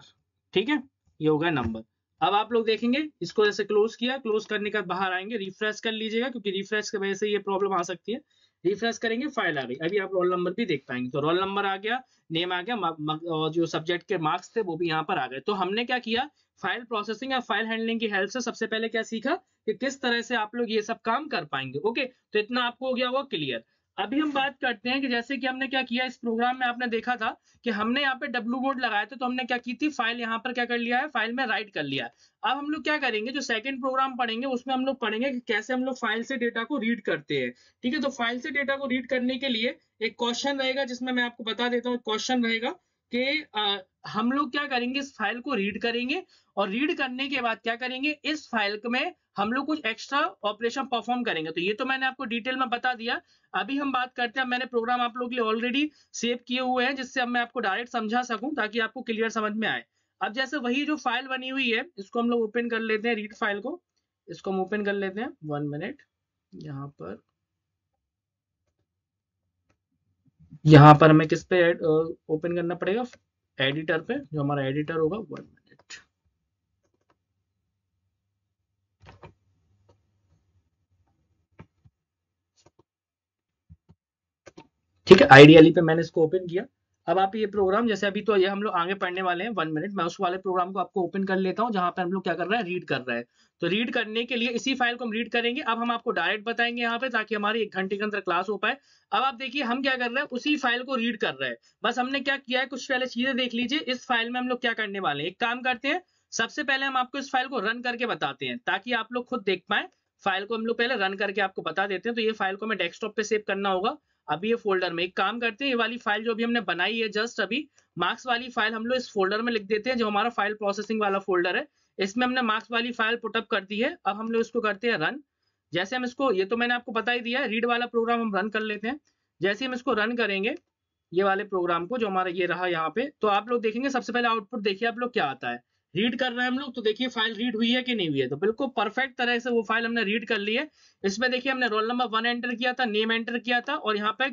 ठीक है। ये हो गया नंबर। अब आप लोग देखेंगे इसको जैसे क्लोज किया, क्लोज करने के बाद बाहर आएंगे, रिफ्रेश कर लीजिएगा क्योंकि रिफ्रेश की वजह से ये प्रॉब्लम आ सकती है। रिफ्रेश करेंगे, फाइल आ गई। अभी आप रोल नंबर भी देख पाएंगे, तो रोल नंबर आ गया, नेम आ गया, और जो सब्जेक्ट के मार्क्स थे वो भी यहाँ पर आ गए। तो हमने क्या किया, फाइल प्रोसेसिंग या फाइल हैंडलिंग की हेल्प से सबसे पहले क्या सीखा कि किस तरह से आप लोग ये सब काम कर पाएंगे। ओके, तो इतना आपको हो गया होगा क्लियर। अभी हम बात करते हैं कि जैसे कि हमने क्या किया इस प्रोग्राम में, आपने देखा था कि हमने यहाँ पे डब्ल्यू मोड लगाया था, तो हमने क्या की थी, फाइल यहाँ पर क्या कर लिया है, फाइल में राइट कर लिया। अब हम लोग क्या करेंगे, जो सेकंड प्रोग्राम पढ़ेंगे उसमें हम लोग पढ़ेंगे कि कैसे हम लोग फाइल से डेटा को रीड करते हैं, ठीक है। तो फाइल से डेटा को रीड करने के लिए एक क्वेश्चन रहेगा, जिसमें मैं आपको बता देता हूँ। क्वेश्चन रहेगा कि हम लोग क्या करेंगे, इस फाइल को रीड करेंगे, और रीड करने के बाद क्या करेंगे, इस फाइल में हम लोग कुछ एक्स्ट्रा ऑपरेशन परफॉर्म करेंगे। तो ये तो मैंने आपको डिटेल में बता दिया। अभी हम बात करते हैं, मैंने प्रोग्राम आप लोगों के लिए ऑलरेडी सेव किए हुए हैं, जिससे अब मैं आपको डायरेक्ट समझा सकूं ताकि आपको क्लियर समझ में आए। अब जैसे वही जो फाइल बनी हुई है, इसको हम लोग ओपन कर लेते हैं, रीड फाइल को, इसको हम ओपन कर लेते हैं। 1 मिनट, यहाँ पर हमें किस पे ओपन करना पड़ेगा, एडिटर पे, जो हमारा एडिटर होगा। 1 मिनट, ठीक है। आइडियली पे मैंने इसको ओपन किया। अब आप ये प्रोग्राम जैसे अभी तो ये हम लोग आगे पढ़ने वाले हैं 1 मिनट, मैं उस वाले प्रोग्राम को आपको ओपन कर लेता हूँ जहाँ पे हम लोग क्या कर रहे हैं, रीड कर रहे हैं। तो रीड करने के लिए इसी फाइल को हम रीड करेंगे। अब हम आपको डायरेक्ट बताएंगे यहाँ पे ताकि हमारी 1 घंटे के अंदर क्लास हो पाए। अब आप देखिए हम क्या कर रहे हैं, उसी फाइल को रीड कर रहे हैं। बस हमने क्या किया है, कुछ पहले चीजें देख लीजिए। इस फाइल में हम लोग क्या करने वाले हैं, एक काम करते हैं, सबसे पहले हम आपको इस फाइल को रन करके बताते हैं ताकि आप लोग खुद देख पाए। फाइल को हम लोग पहले रन करके आपको बता देते हैं। तो ये फाइल को हमें डेस्कटॉप पे सेव करना होगा। अभी ये फोल्डर में एक काम करते हैं, ये वाली फाइल जो अभी हमने बनाई है जस्ट अभी, मार्क्स वाली फाइल हम लोग इस फोल्डर में लिख देते हैं जो हमारा फाइल प्रोसेसिंग वाला फोल्डर है। इसमें हमने मार्क्स वाली फाइल पुटअप कर दी है। अब हम लोग इसको करते हैं रन। जैसे हम इसको, ये तो मैंने आपको बता ही दिया है, रीड वाला प्रोग्राम हम रन कर लेते हैं। जैसे हम इसको रन करेंगे ये वाले प्रोग्राम को, जो हमारा ये रहा यहाँ पे, तो आप लोग देखेंगे सबसे पहले आउटपुट देखिए आप लोग क्या आता है। रीड कर रहे हैं हम लोग, तो देखिए फाइल रीड हुई है कि नहीं हुई है। तो बिल्कुल परफेक्ट तरह से वो फाइल हमने रीड कर ली है। इसमें देखिए हमने रोल नंबर 1 एंटर किया था, नेम एंटर किया था, और यहाँ पे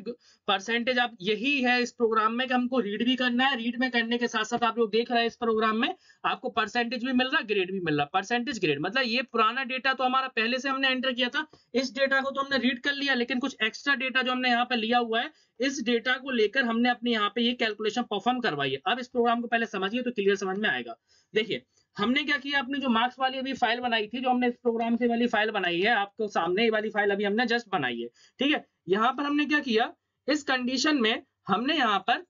परसेंटेज आप, यही है इस प्रोग्राम में कि हमको रीड भी करना है। रीड में करने के साथ साथ आप लोग देख रहे हैं इस प्रोग्राम में आपको परसेंटेज भी मिल रहा है, ग्रेड भी मिल रहा है। परसेंटेज ग्रेड मतलब ये पुराना डेटा तो हमारा पहले से हमने एंटर किया था, इस डेटा को तो हमने रीड कर लिया, लेकिन कुछ एक्स्ट्रा डेटा जो हमने यहाँ पे लिया हुआ है, इस डेटा को लेकर हमने अपने यहाँ पे ये कैलकुलेशन परफॉर्म करवाई है। अब इस प्रोग्राम को पहले समझिए तो क्लियर समझ में आएगा। देखिए हमने क्या किया, अपनी जो मार्क्स वाली अभी फाइल बनाई थी, जो हमने इस प्रोग्राम से वाली फाइल बनाई है, आपको सामने ये वाली फाइल अभी हमने जस्ट बनाई है। ठीक है, यहाँ पर हमने क्या किया, इस कंडीशन में हमने यहाँ पर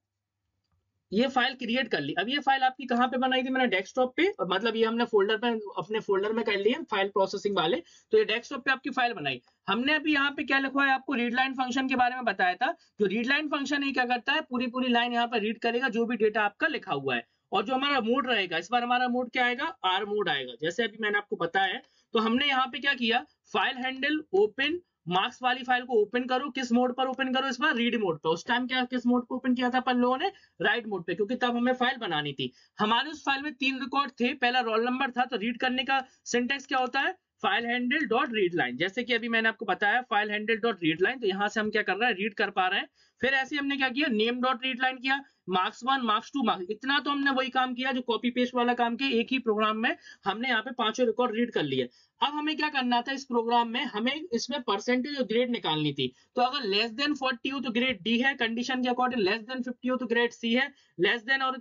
ये फाइल क्रिएट कर ली। अब ये फाइल आपकी कहाँ पे बनाई थी, मैंने डेस्कटॉप पे, मतलब ये हमने फोल्डर पे, अपने फोल्डर में कर लिए फाइल प्रोसेसिंग वाले। तो ये डेस्कटॉप पे आपकी फाइल बनाई। हमने अभी यहाँ पे क्या लिखा है, आपको रीड लाइन फंक्शन के बारे में बताया था। जो रीड लाइन फंक्शन है क्या करता है, पूरी पूरी लाइन यहाँ पर रीड करेगा जो भी डेटा आपका लिखा हुआ है। और जो हमारा मोड रहेगा, इस बार हमारा मोड क्या आएगा, आर मोड आएगा, जैसे अभी मैंने आपको बताया है। तो हमने यहाँ पे क्या किया, फाइल हैंडल ओपन, मार्क्स वाली फाइल को ओपन करो, किस मोड पर ओपन करो, इस बार रीड मोड पर। उस टाइम क्या, किस मोड पर ओपन किया था अपन लोगों ने, राइट मोड पे, क्योंकि तब हमें फाइल बनानी थी। हमारे उस फाइल में 3 रिकॉर्ड थे, पहला रोल नंबर था। तो रीड करने का सिंटेक्स क्या होता है, file handle dot read line, जैसे कि अभी मैंने आपको बताया file handle dot read line. तो यहाँ से हम क्या कर रहे हैं, रीड कर पा रहे हैं। फिर ऐसे हमने क्या किया, नेम डॉट रीड लाइन किया, मार्क्स 1 मार्क्स 2 मार्क्स, इतना तो हमने वही काम किया जो कॉपी पेस्ट वाला काम किया। एक ही प्रोग्राम में हमने यहाँ पे 5 रिकॉर्ड रीड कर लिए। अब हमें क्या करना था, इस प्रोग्राम में हमें इसमें परसेंटेज और ग्रेड निकालनी थी। तो अगर लेस देन 40 हो तो ग्रेड डी है, कंडीशन के अकॉर्डिंग लेस देन 50 हो तो ग्रेड सी है, लेस देन और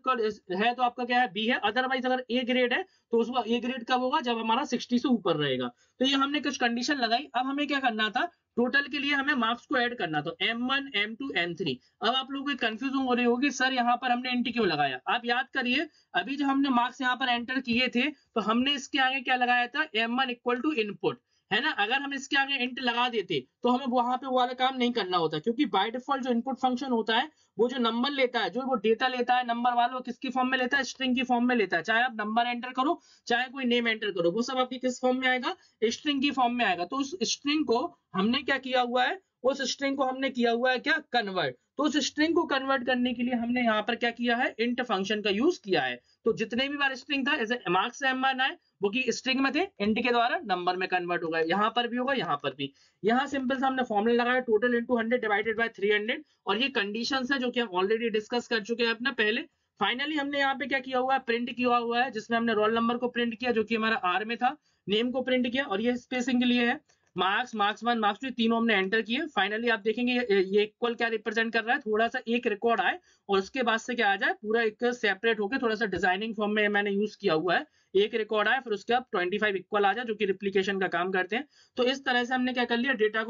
है तो आपका क्या है, बी है। अदरवाइज अगर ए ग्रेड है तो उसका ए ग्रेड कब होगा, जब हमारा 60 से ऊपर रहेगा। तो ये हमने कुछ कंडीशन लगाई। अब हमें क्या करना था, टोटल के लिए हमें मार्क्स को ऐड करना था, M1 M2 M3। अब आप लोगों को कंफ्यूज हो रही होगी, सर यहाँ पर हमने इंट क्यों लगाया। आप याद करिए, अभी जब हमने मार्क्स यहाँ पर एंटर किए थे तो हमने इसके आगे क्या लगाया था, M1 इक्वल टू इनपुट, है ना। अगर हम इसके आगे इंट लगा देते तो हमें वहां पे वो वाला काम नहीं करना होता, क्योंकि बाय डिफॉल्ट जो इनपुट फंक्शन होता है वो जो नंबर लेता है, जो वो डेटा लेता है नंबर वाला, वो किसकी फॉर्म में लेता है, स्ट्रिंग की फॉर्म में लेता है। चाहे आप नंबर एंटर करो, चाहे कोई नेम एंटर करो, वो सब आपकी किस फॉर्म में आएगा, स्ट्रिंग की फॉर्म में आएगा। तो उस स्ट्रिंग को हमने क्या किया हुआ है, उस स्ट्रिंग को हमने किया हुआ है क्या, कन्वर्ट। तो उस स्ट्रिंग को कन्वर्ट करने के लिए हमने यहाँ पर क्या किया है, इंट फंक्शन का यूज किया है। तो जितने भी बार स्ट्रिंग था, जैसे मार्क्स से M1 आए, वो की स्ट्रिंग में थे, इंट के द्वारा नंबर में कन्वर्ट होगा। यहाँ पर भी होगा, यहाँ पर भी। यहाँ सिंपल सा हमने फॉर्मूला लगाया, टोटल इंटू 100 डिवाइडेड बाय 300। और ये कंडीशंस है जो कि हम ऑलरेडी डिस्कस कर चुके हैं अपने पहले। फाइनली हमने यहाँ पे क्या किया हुआ है, प्रिंट किया हुआ है, जिसमें हमने रोल नंबर को प्रिंट किया जो कि हमारा आर में था, नेम को प्रिंट किया, और ये स्पेसिंग के लिए है, मार्क्स, मार्क्स 1 मार्क्स 2, तीनों हमने एंटर किए। फाइनली आप देखेंगे ये इक्वल क्या रिप्रेजेंट कर रहा है, थोड़ा सा एक रिकॉर्ड आए और उसके बाद से क्या आ जाए, पूरा एक सेपरेट होकर थोड़ा सा डिजाइनिंग फॉर्म में मैंने यूज किया हुआ है। एक रिकॉर्ड आए, फिर उसके बाद 25 इक्वल आ जाए, जो कि रिप्लीकेशन का काम करते हैं। तो इस तरह से हमने क्या कर लिया, डेटा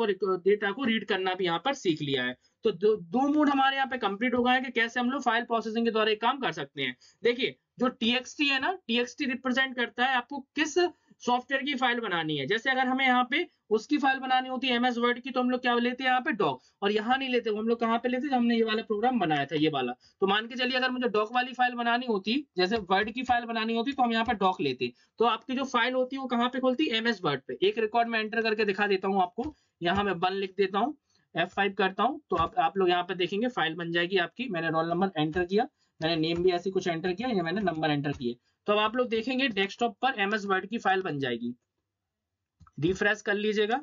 को रीड करना भी यहाँ पर सीख लिया है। तो दो मोड हमारे यहाँ पे कंप्लीट हो गए हैं कि कैसे हम लोग फाइल प्रोसेसिंग के द्वारा एक काम कर सकते हैं। देखिए जो TXT है ना, TXT रिप्रेजेंट करता है आपको किस सॉफ्टवेयर की फाइल बनानी है। जैसे अगर हमें यहाँ पे उसकी फाइल बनानी होती है MS वर्ड की, तो हम लोग क्या लेते हैं यहाँ पे डॉक, और यहाँ नहीं लेते, हम लोग कहाँ पे लेते हैं, हमने ये वाला प्रोग्राम बनाया था, ये वाला। तो मान के चलिए अगर मुझे डॉक वाली फाइल बनानी होती, जैसे वर्ड की फाइल बनानी होती, तो हम यहाँ पे डॉक लेते। तो आपकी जो फाइल होती है वो कहाँ पे खुलती है, MS वर्ड पे। एक रिकॉर्ड में एंटर करके दिखा देता हूँ आपको, यहाँ मैं 1 लिख देता हूँ, F5 करता हूँ, तो आप लोग यहाँ पे देखेंगे फाइल बन जाएगी आपकी। मैंने रोल नंबर एंटर किया, मैंने नेम भी ऐसे कुछ एंटर किया, या मैंने नंबर एंटर किए। तो अब आप लोग देखेंगे डेस्कटॉप पर MS वर्ड की फाइल बन जाएगी। रिफ्रेश कर लीजिएगा।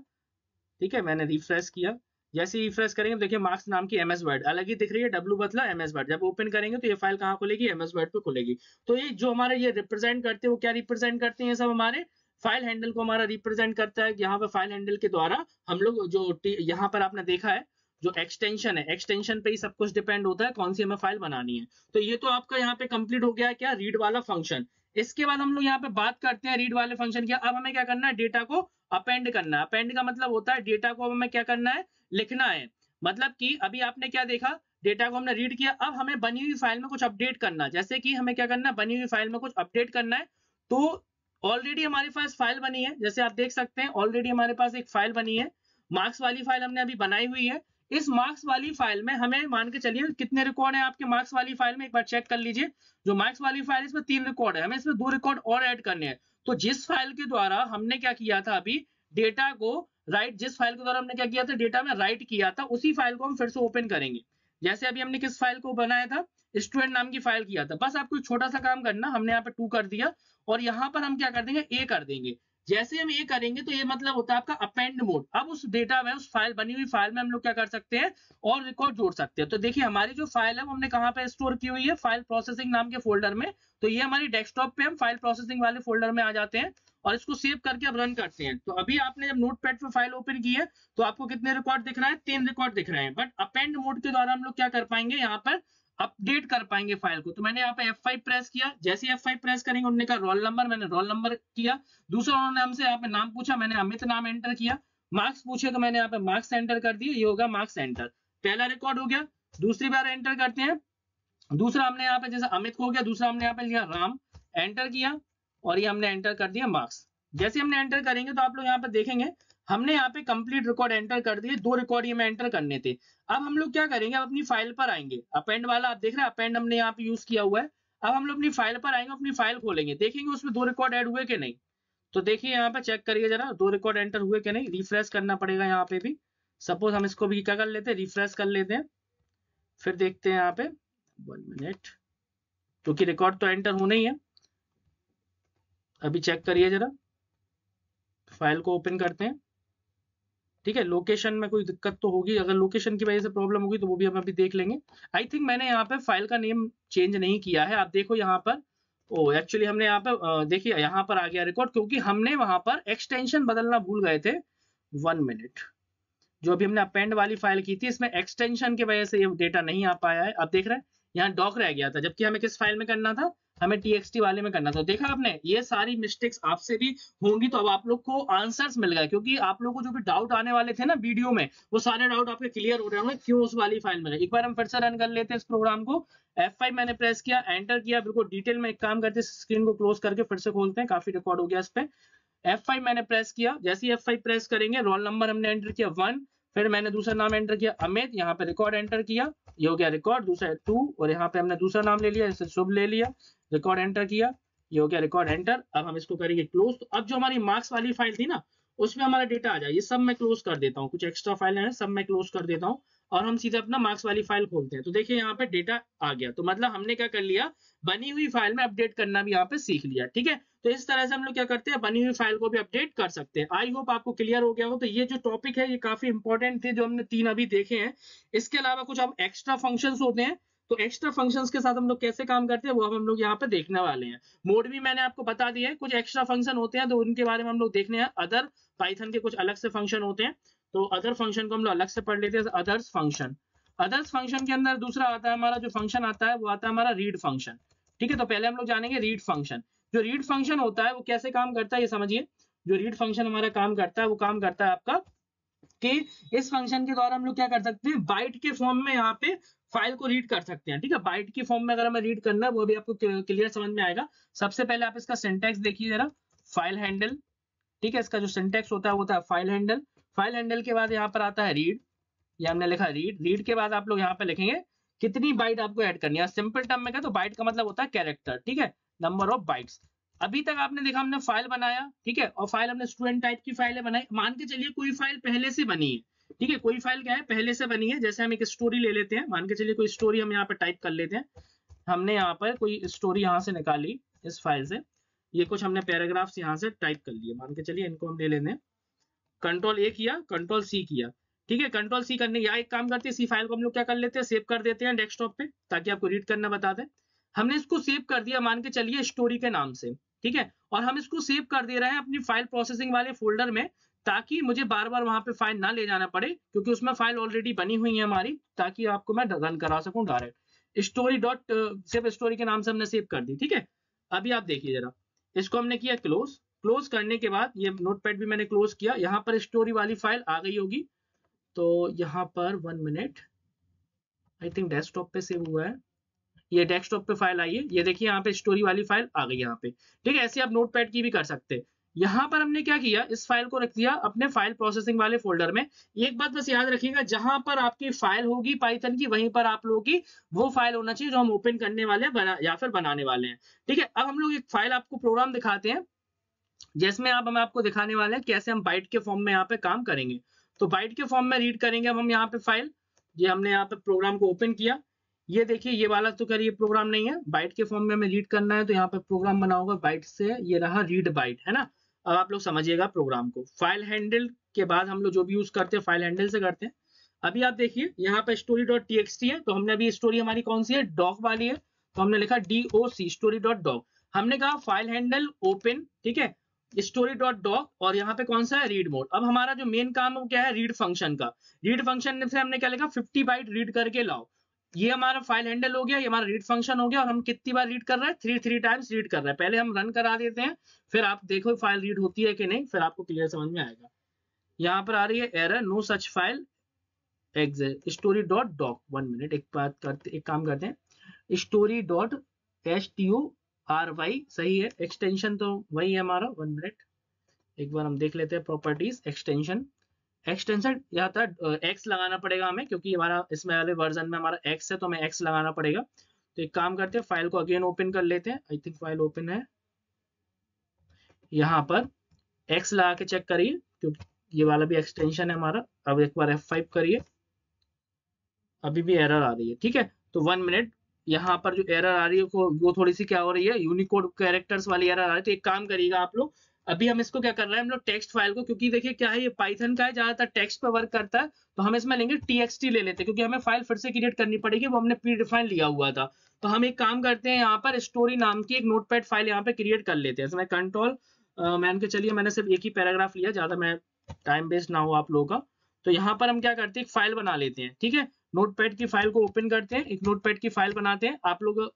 ठीक है, मैंने रिफ्रेश किया। जैसे रिफ्रेश करेंगे तो देखिए मार्क्स नाम की MS वर्ड अलग ही दिख रही है, W बदला MS वर्ड। जब ओपन करेंगे तो ये फाइल कहाँ खुलेगी, MS वर्ड पे खुलेगी। तो ये जो हमारे ये रिप्रेजेंट करते हैं, वो क्या रिप्रेजेंट करते हैं, सब हमारे फाइल हैंडल को हमारा रिप्रेजेंट करता है। यहाँ पे फाइल हैंडल के द्वारा हम लोग जो यहाँ पर आपने देखा है, जो एक्सटेंशन है, एक्सटेंशन पे ही सब कुछ डिपेंड होता है कौन सी हमें फाइल बनानी है। तो ये तो आपका यहाँ पे कंप्लीट हो गया है क्या, रीड वाला फंक्शन। इसके बाद हम लोग यहाँ पे बात करते हैं रीड वाले फंक्शन की। अब हमें क्या करना है, डेटा को अपेंड करना है। अपेंड का मतलब होता है डेटा को हमें क्या करना है, लिखना है। मतलब कि अभी आपने क्या देखा, डेटा को हमने रीड किया, अब हमें बनी हुई फाइल में कुछ अपडेट करना है। जैसे कि हमें क्या करना है, बनी हुई फाइल में कुछ अपडेट करना है। तो ऑलरेडी हमारे पास फाइल बनी है, जैसे आप देख सकते हैं ऑलरेडी हमारे पास एक फाइल बनी है, मार्क्स वाली फाइल हमने अभी बनाई हुई है। इस मार्क्स वाली फाइल में हमें मान के चलिए कितने रिकॉर्ड है आपके मार्क्स वाली फाइल में, एक बार चेक कर लीजिए। जो मार्क्स वाली फाइल इसमें 3 रिकॉर्ड है, हमें इसमें 2 रिकॉर्ड और ऐड करने हैं। तो जिस फाइल के द्वारा हमने क्या किया था अभी, डेटा को राइट, जिस फाइल के द्वारा हमने क्या किया था, डेटा में राइट किया था, उसी फाइल को हम फिर से ओपन करेंगे। जैसे अभी हमने किस फाइल को बनाया था, स्टूडेंट नाम की फाइल किया था। बस आपको एक छोटा सा काम करना, हमने यहाँ पे 2 कर दिया और यहाँ पर हम क्या कर देंगे, ए कर देंगे। जैसे हम ये करेंगे तो ये मतलब होता है आपका अपेंड मोड। अब उस डेटा में, उस फाइल बनी हुई फाइल में हम लोग क्या कर सकते हैं, और रिकॉर्ड जोड़ सकते हैं। तो देखिए हमारी जो फाइल है वो हमने कहाँ पे स्टोर की हुई है, फाइल प्रोसेसिंग नाम के फोल्डर में। तो ये हमारी डेस्कटॉप पे हम फाइल प्रोसेसिंग वाले फोल्डर में आ जाते हैं और इसको सेव करके अब रन करते हैं। तो अभी आपने जब नोटपैड पे फाइल ओपन की है तो आपको कितने रिकॉर्ड दिख रहा है, 3 रिकॉर्ड दिख रहे हैं। बट अपेंड मोड के द्वारा हम लोग क्या कर पाएंगे, यहाँ पर अपडेट कर पाएंगे फाइल को। तो मैंने यहाँ पे F5 प्रेस किया, जैसे ही F5 प्रेस करेंगे उन्होंने कहा रोल नंबर, मैंने रोल नंबर किया। दूसरा उन्होंने हमसे यहाँ पे नाम पूछा, मैंने अमित नाम एंटर किया। मार्क्स पूछे तो मैंने यहाँ पे मार्क्स एंटर कर दिए, ये होगा मार्क्स एंटर। पहला रिकॉर्ड हो गया। दूसरी बार एंटर करते हैं, दूसरा हमने यहाँ पे जैसे अमित को हो गया, दूसरा हमने यहाँ पे लिया राम, एंटर किया और ये हमने एंटर कर दिया मार्क्स। जैसे हमने एंटर करेंगे तो आप लोग यहाँ पे देखेंगे हमने यहाँ पे कंप्लीट रिकॉर्ड एंटर कर दिए, 2 रिकॉर्ड ये में एंटर करने थे। अब हम लोग क्या करेंगे, अब अपनी फाइल पर आएंगे। अपेंड वाला आप देख रहे हैं, अपेंड हमने यहाँ पे यूज किया हुआ है। अब हम लोग अपनी फाइल पर आएंगे, अपनी फाइल खोलेंगे, देखेंगे उसमें 2 रिकॉर्ड ऐड हुए कि नहीं। तो देखिए यहाँ पे चेक करिए जरा, 2 रिकॉर्ड एंटर हुए कि नहीं। रिफ्रेश करना पड़ेगा यहाँ पे भी। सपोज हम इसको भी क्या कर लेते हैं, रिफ्रेश कर लेते हैं, फिर देखते हैं यहाँ पे 1 मिनट, क्योंकि रिकॉर्ड तो एंटर होना ही है। अभी चेक करिए जरा, फाइल को ओपन करते हैं। ठीक है, लोकेशन में कोई दिक्कत तो होगी, अगर लोकेशन की वजह से प्रॉब्लम होगी तो वो भी हम अभी देख लेंगे। आई थिंक मैंने यहाँ पे फाइल का नेम चेंज नहीं किया है। आप देखो यहाँ पर, ओ एक्चुअली हमने यहाँ पे देखिए यहाँ पर आ गया रिकॉर्ड, क्योंकि हमने वहां पर एक्सटेंशन बदलना भूल गए थे। 1 मिनट, जो अभी हमने अपेंड वाली फाइल की थी इसमें एक्सटेंशन की वजह से ये डेटा नहीं आ पाया है। अब देख रहे हैं यहाँ डॉक रह गया था, जबकि हमें किस फाइल में करना था, हमें टीएक्सटी वाले में करना था। देखा आपने, ये सारी मिस्टेक्स आपसे भी होंगी। तो अब आप लोग को आंसर्स मिल गए, क्योंकि आप लोगों को जो भी डाउट आने वाले थे ना वीडियो में, वो सारे डाउट आपके क्लियर हो रहे होंगे क्यों उस वाली फाइल में। एक बार हम फिर से रन कर लेते हैं इस प्रोग्राम को। F5 मैंने प्रेस किया, एंटर किया, बिल्कुल डिटेल में एक काम करते हैं, स्क्रीन को क्लोज करके फिर से खोलते हैं, काफी रिकॉर्ड हो गया इस पे। F5 मैंने प्रेस किया, जैसे ही F5 प्रेस करेंगे रोल नंबर हमने एंटर किया 1, फिर मैंने दूसरा नाम एंटर किया अमित, यहाँ पे रिकॉर्ड एंटर किया, ये हो गया रिकॉर्ड। दूसरा 2 और यहाँ पे हमने दूसरा नाम ले लिया, जैसे शुभ ले लिया, रिकॉर्ड एंटर किया, ये हो गया रिकॉर्ड एंटर। अब हम इसको करेंगे क्लोज। तो अब जो हमारी मार्क्स वाली फाइल थी ना, उसमें हमारा डेटा आ जाए, ये सब मैं क्लोज कर देता हूँ, कुछ एक्स्ट्रा फाइल है सब मैं क्लोज कर देता हूँ और हम सीधे अपना मार्क्स वाली फाइल खोलते हैं। तो देखिए यहाँ पे डेटा आ गया, तो मतलब हमने क्या कर लिया, बनी हुई फाइल में अपडेट करना भी यहाँ पे सीख लिया। ठीक है, तो इस तरह से हम लोग क्या करते हैं, बनी हुई फाइल को भी अपडेट कर सकते हैं। आई होप आपको क्लियर हो गया हो। तो ये जो टॉपिक है ये काफी इंपॉर्टेंट थे, जो हमने 3 अभी देखे हैं। इसके अलावा कुछ हम एक्स्ट्रा फंक्शंस होते हैं, तो एक्स्ट्रा फंक्शंस के साथ हम लोग कैसे काम करते हैं वो अब हम लोग यहाँ पे देखने वाले हैं। मोड भी मैंने आपको बता दिया है, कुछ एक्स्ट्रा फंक्शन होते हैं तो उनके बारे में हम लोग देखने हैं। अदर पाइथन के कुछ अलग से फंक्शन होते हैं, तो अदर फंक्शन को हम लोग अलग से पढ़ लेते हैं। अदर्स फंक्शन, अदर्स फंक्शन के अंदर दूसरा आता है हमारा जो फंक्शन आता है वो आता है हमारा रीड फंक्शन। ठीक है, तो पहले हम लोग जानेंगे रीड फंक्शन। जो रीड फंक्शन होता है वो कैसे काम करता है ये समझिए। जो रीड फंक्शन हमारा काम करता है वो काम करता है आपका कि इस फंक्शन के द्वारा हम लोग क्या कर सकते हैं, बाइट के फॉर्म में यहाँ पे फाइल को रीड कर सकते हैं। ठीक है, बाइट की फॉर्म में अगर हमें रीड करना है वो भी आपको क्लियर समझ में आएगा। सबसे पहले आप इसका सिंटैक्स देखिए जरा, फाइल हैंडल। ठीक है, इसका जो सिंटैक्स होता है वो होता है फाइल हैंडल। फाइल हैंडल के बाद यहाँ पर आता है रीड, ये हमने लिखा रीड। रीड के बाद आप लोग यहाँ पे लिखेंगे कितनी बाइट आपको ऐड करनी है। सिंपल टर्म में क्या, तो बाइट का मतलब होता है कैरेक्टर। ठीक है, नंबर ऑफ बाइट्स। अभी तक आपने देखा हमने फाइल बनाया, ठीक है, और फाइल हमने स्टूडेंट टाइप की फाइलें बनाई। मान के चलिए कोई फाइल पहले से बनी है, ठीक है, कोई फाइल क्या है पहले से बनी है। जैसे हम एक स्टोरी ले लेते हैं, मान के चलिए कोई स्टोरी हम यहाँ पे टाइप कर लेते हैं। हमने यहाँ पर कोई स्टोरी यहाँ से निकाली इस फाइल से, ये कुछ हमने पैराग्राफ्स यहाँ से टाइप कर लिए, मान के चलिए इनको हम ले लेते हैं। कंट्रोल ए किया, कंट्रोल सी किया, ठीक है। कंट्रोल सी करने या एक काम करते हैं, सी फाइल को हम लोग क्या कर लेते हैं, सेव कर देते हैं डेस्कटॉप पे, ताकि आपको रीड करना बता दें। हमने इसको सेव कर दिया मान के चलिए स्टोरी के नाम से, ठीक है, और हम इसको सेव कर दे रहे हैं अपनी फाइल प्रोसेसिंग वाले फोल्डर में, ताकि मुझे बार बार वहां पे फाइल ना ले जाना पड़े, क्योंकि उसमें फाइल ऑलरेडी बनी हुई है हमारी, ताकि आपको मैं रन करा सकूं डायरेक्ट। स्टोरी डॉट सिर्फ स्टोरी के नाम से हमने सेव कर दी, ठीक है। अभी आप देखिए जरा, इसको हमने किया क्लोज। क्लोज करने के बाद ये नोटपैड भी मैंने क्लोज किया, यहाँ पर स्टोरी वाली फाइल आ गई होगी। तो यहाँ पर 1 मिनट, आई थिंक डेस्कटॉप पे सेव हुआ है, ये डेस्कटॉप पे फाइल आई है, ये देखिए यहाँ पे स्टोरी वाली फाइल आ गई यहाँ पे, ठीक है। ऐसे आप नोटपैड की भी कर सकते हैं। यहाँ पर हमने क्या किया, इस फाइल को रख दिया अपने फाइल प्रोसेसिंग वाले फोल्डर में। एक बात बस याद रखिएगा, जहां पर आपकी फाइल होगी पाइथन की, वहीं पर आप लोगों की वो फाइल होना चाहिए जो हम ओपन करने वाले हैं या फिर बनाने वाले हैं, ठीक है। अब हम लोग एक फाइल आपको प्रोग्राम दिखाते हैं, जिसमें हम आपको दिखाने वाले हैं कैसे हम बाइट के फॉर्म में यहाँ पे काम करेंगे। तो बाइट के फॉर्म में रीड करेंगे अब हम यहाँ पे फाइल, ये हमने यहाँ पे प्रोग्राम को ओपन किया। ये देखिए, ये वाला तो करिए प्रोग्राम नहीं है, बाइट के फॉर्म में हमें रीड करना है, तो यहाँ पे प्रोग्राम बना होगा बाइट से, ये रहा रीड बाइट, है ना। अब आप लोग समझिएगा प्रोग्राम को। फाइल हैंडल के बाद हम लोग जो भी यूज करते हैं फाइल हैंडल से करते हैं। अभी आप देखिए यहाँ पे स्टोरी डॉट टीएक्सटी है, तो हमने अभी स्टोरी हमारी कौन सी है, डॉग वाली है, तो हमने लिखा DOC स्टोरी डॉट डॉग। हमने कहा फाइल हैंडल ओपन, ठीक है, स्टोरी डॉट डॉग, और यहाँ पे कौन सा है, रीड मोड। अब हमारा जो मेन काम है वो क्या है, रीड फंक्शन का। रीड फंक्शन से हमने क्या लिखा, 50 बाइट रीड करके लाओ। ये हमारा फाइल हैंडल हो गया, ये हमारा रीड फंक्शन हो गया, और हम कितनी बार रीड कर रहे हैं, 3 टाइम्स रीड कर रहे हैं। पहले हम रन करा देते हैं, फिर आप देखो फाइल रीड होती है कि नहीं, फिर आपको क्लियर समझ में आएगा। यहाँ पर आ रही है error, no such file exist story dot dog. 1 minute, एक काम करते हैं, स्टोरी डॉट STORY सही है, एक्सटेंशन तो वही है हमारा। 1 मिनट, एक बार हम देख लेते हैं प्रॉपर्टीज, एक्सटेंशन यहाँ था X लगाना पड़ेगा हमें, क्योंकि हमारा इसमें वाले वर्जन में हमारा X है, तो हमें X लगाना पड़ेगा। तो एक काम करते हैं, फाइल को अगेन ओपन कर लेते हैं, आई थिंक फाइल ओपन है। यहाँ पर X लगा के चेक करिए, क्योंकि ये वाला भी एक्सटेंशन है हमारा। अब एक बार F5 करिए, अभी भी एरर आ रही है, ठीक है। तो 1 मिनट, यहाँ पर जो एरर आ रही है वो थोड़ी सी क्या हो रही है, यूनिकोड कैरेक्टर्स वाली एरर आ रही है। तो एक काम करिएगा आप लोग, अभी हम इसको क्या कर रहे हैं, हम लोग टेक्स्ट फाइल को, क्योंकि देखिए क्या है, ये पाइथन का है, ज्यादातर टेक्स्ट पे वर्क करता है, तो हम इसमें लेंगे TXT ले लेते हैं, क्योंकि हमें फाइल फिर से क्रिएट करनी पड़ेगी, वो हमने प्री डिफाइन लिया हुआ था। तो हम एक काम करते हैं, यहाँ पर स्टोरी नाम की एक नोटपैड फाइल यहाँ पे क्रिएट कर लेते हैं। इसमें कंट्रोल मान के चलिए, मैंने सिर्फ एक ही पैराग्राफ लिया, ज्यादा मैं टाइम वेस्ट ना हो आप लोगों का। तो यहाँ पर हम क्या करते हैं, एक फाइल बना लेते हैं, ठीक है। नोटपैड की फाइल को ओपन करते हैं, एक नोटपैड की फाइल बनाते हैं। आप लोगों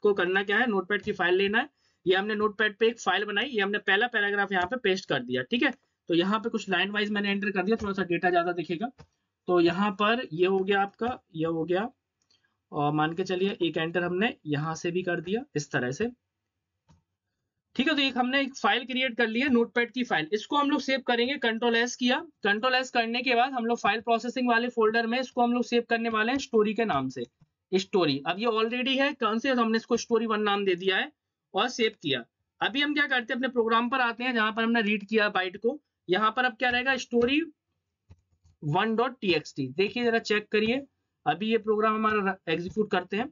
को करना क्या है, नोटपैड की फाइल लेना है। ये हमने नोटपैड पे एक फाइल बनाई, ये हमने पहला पैराग्राफ यहाँ पे पेस्ट कर दिया, ठीक है। तो यहाँ पे कुछ लाइन वाइज मैंने एंटर कर दिया, थोड़ा सा डेटा ज्यादा दिखेगा। तो यहाँ पर ये हो गया आपका, ये हो गया, और मान के चलिए एक एंटर हमने यहाँ से भी कर दिया इस तरह से, ठीक है। तो एक हमने एक फाइल क्रिएट कर ली है, नोटपैड की फाइल। इसको हम लोग सेव करेंगे, कंट्रोल S किया। कंट्रोल S करने के बाद हम लोग फाइल प्रोसेसिंग वाले फोल्डर में इसको हम लोग सेव करने वाले हैं स्टोरी के नाम से, स्टोरी। अब ये ऑलरेडी है कौन से, तो हमने इसको story1 नाम दे दिया है और सेव किया। अभी हम क्या करते हैं, अपने प्रोग्राम पर आते हैं, जहां पर हमने रीड किया बाइट को। यहाँ पर अब क्या रहेगा, story1.txt। देखिए जरा चेक करिए, अभी ये प्रोग्राम हमारा एग्जीक्यूट करते हैं,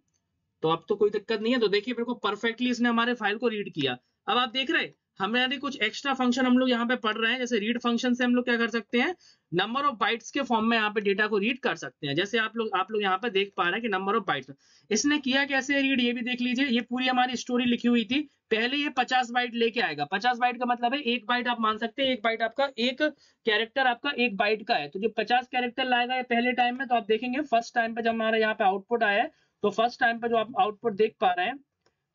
तो अब तो कोई दिक्कत नहीं है। तो देखिए बिल्कुल परफेक्टली इसने हमारे फाइल को रीड किया। अब आप देख रहे हैं हमारे कुछ एक्स्ट्रा फंक्शन हम लोग यहाँ पे पढ़ रहे हैं, जैसे रीड फंक्शन से हम लोग क्या कर सकते हैं, नंबर ऑफ बाइट्स के फॉर्म में यहाँ पे डेटा को रीड कर सकते हैं। जैसे आप लोग यहाँ पे देख पा रहे हैं कि नंबर ऑफ बाइट्स इसने किया कैसे रीड, ये भी देख लीजिए। ये पूरी हमारी स्टोरी लिखी हुई थी, पहले ये 50 बाइट लेके आएगा। 50 बाइट का मतलब है 1 बाइट आप मान सकते हैं, 1 बाइट आपका, एक कैरेक्टर आपका 1 बाइट का है। तो जो 50 कैरेक्टर लाएगा ये पहले टाइम में, तो आप देखेंगे फर्स्ट टाइम पे जब हमारा यहाँ पे आउटपुट आया है, तो फर्स्ट टाइम पे जो आप आउटपुट देख पा रहे हैं,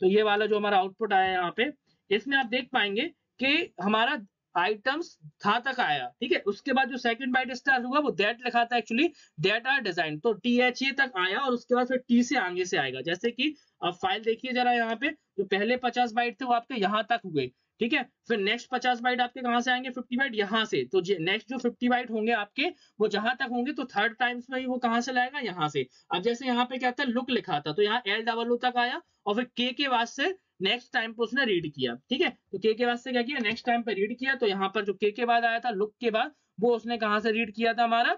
तो ये वाला जो हमारा आउटपुट आया है यहाँ पे, इसमें आप देख पाएंगे कि हमारा आइटम्स था तक आया, ठीक है। उसके बाद जो सेकंड बाइट स्टार्ट हुआ वो दैट लिखा था, एक्चुअली दैट आर डिजाइन, तो THA तक आया, और उसके बाद फिर T से आगे से आएगा। जैसे कि अब फाइल देखिए जरा, यहाँ पे जो पहले 50 बाइट थे वो आपके यहाँ तक हुए, ठीक है। फिर नेक्स्ट 50 बाइट आपके कहाँ से आएंगे, 50 बाइट यहाँ से। तो नेक्स्ट जो 50 बाइट होंगे आपके, वो जहां तक होंगे, तो थर्ड टाइम्स में वो कहाँ से लाएगा, यहाँ से। अब जैसे यहाँ पे क्या था, लुक लिखा था, तो यहाँ LOO तक आया, और फिर के बाद से नेक्स्ट टाइम पे उसने रीड किया, ठीक है। तो के बाद से क्या किया, नेक्स्ट टाइम पे रीड किया। तो यहाँ पर जो के बाद आया था, लुक के बाद, वो उसने कहाँ से रीड किया था हमारा,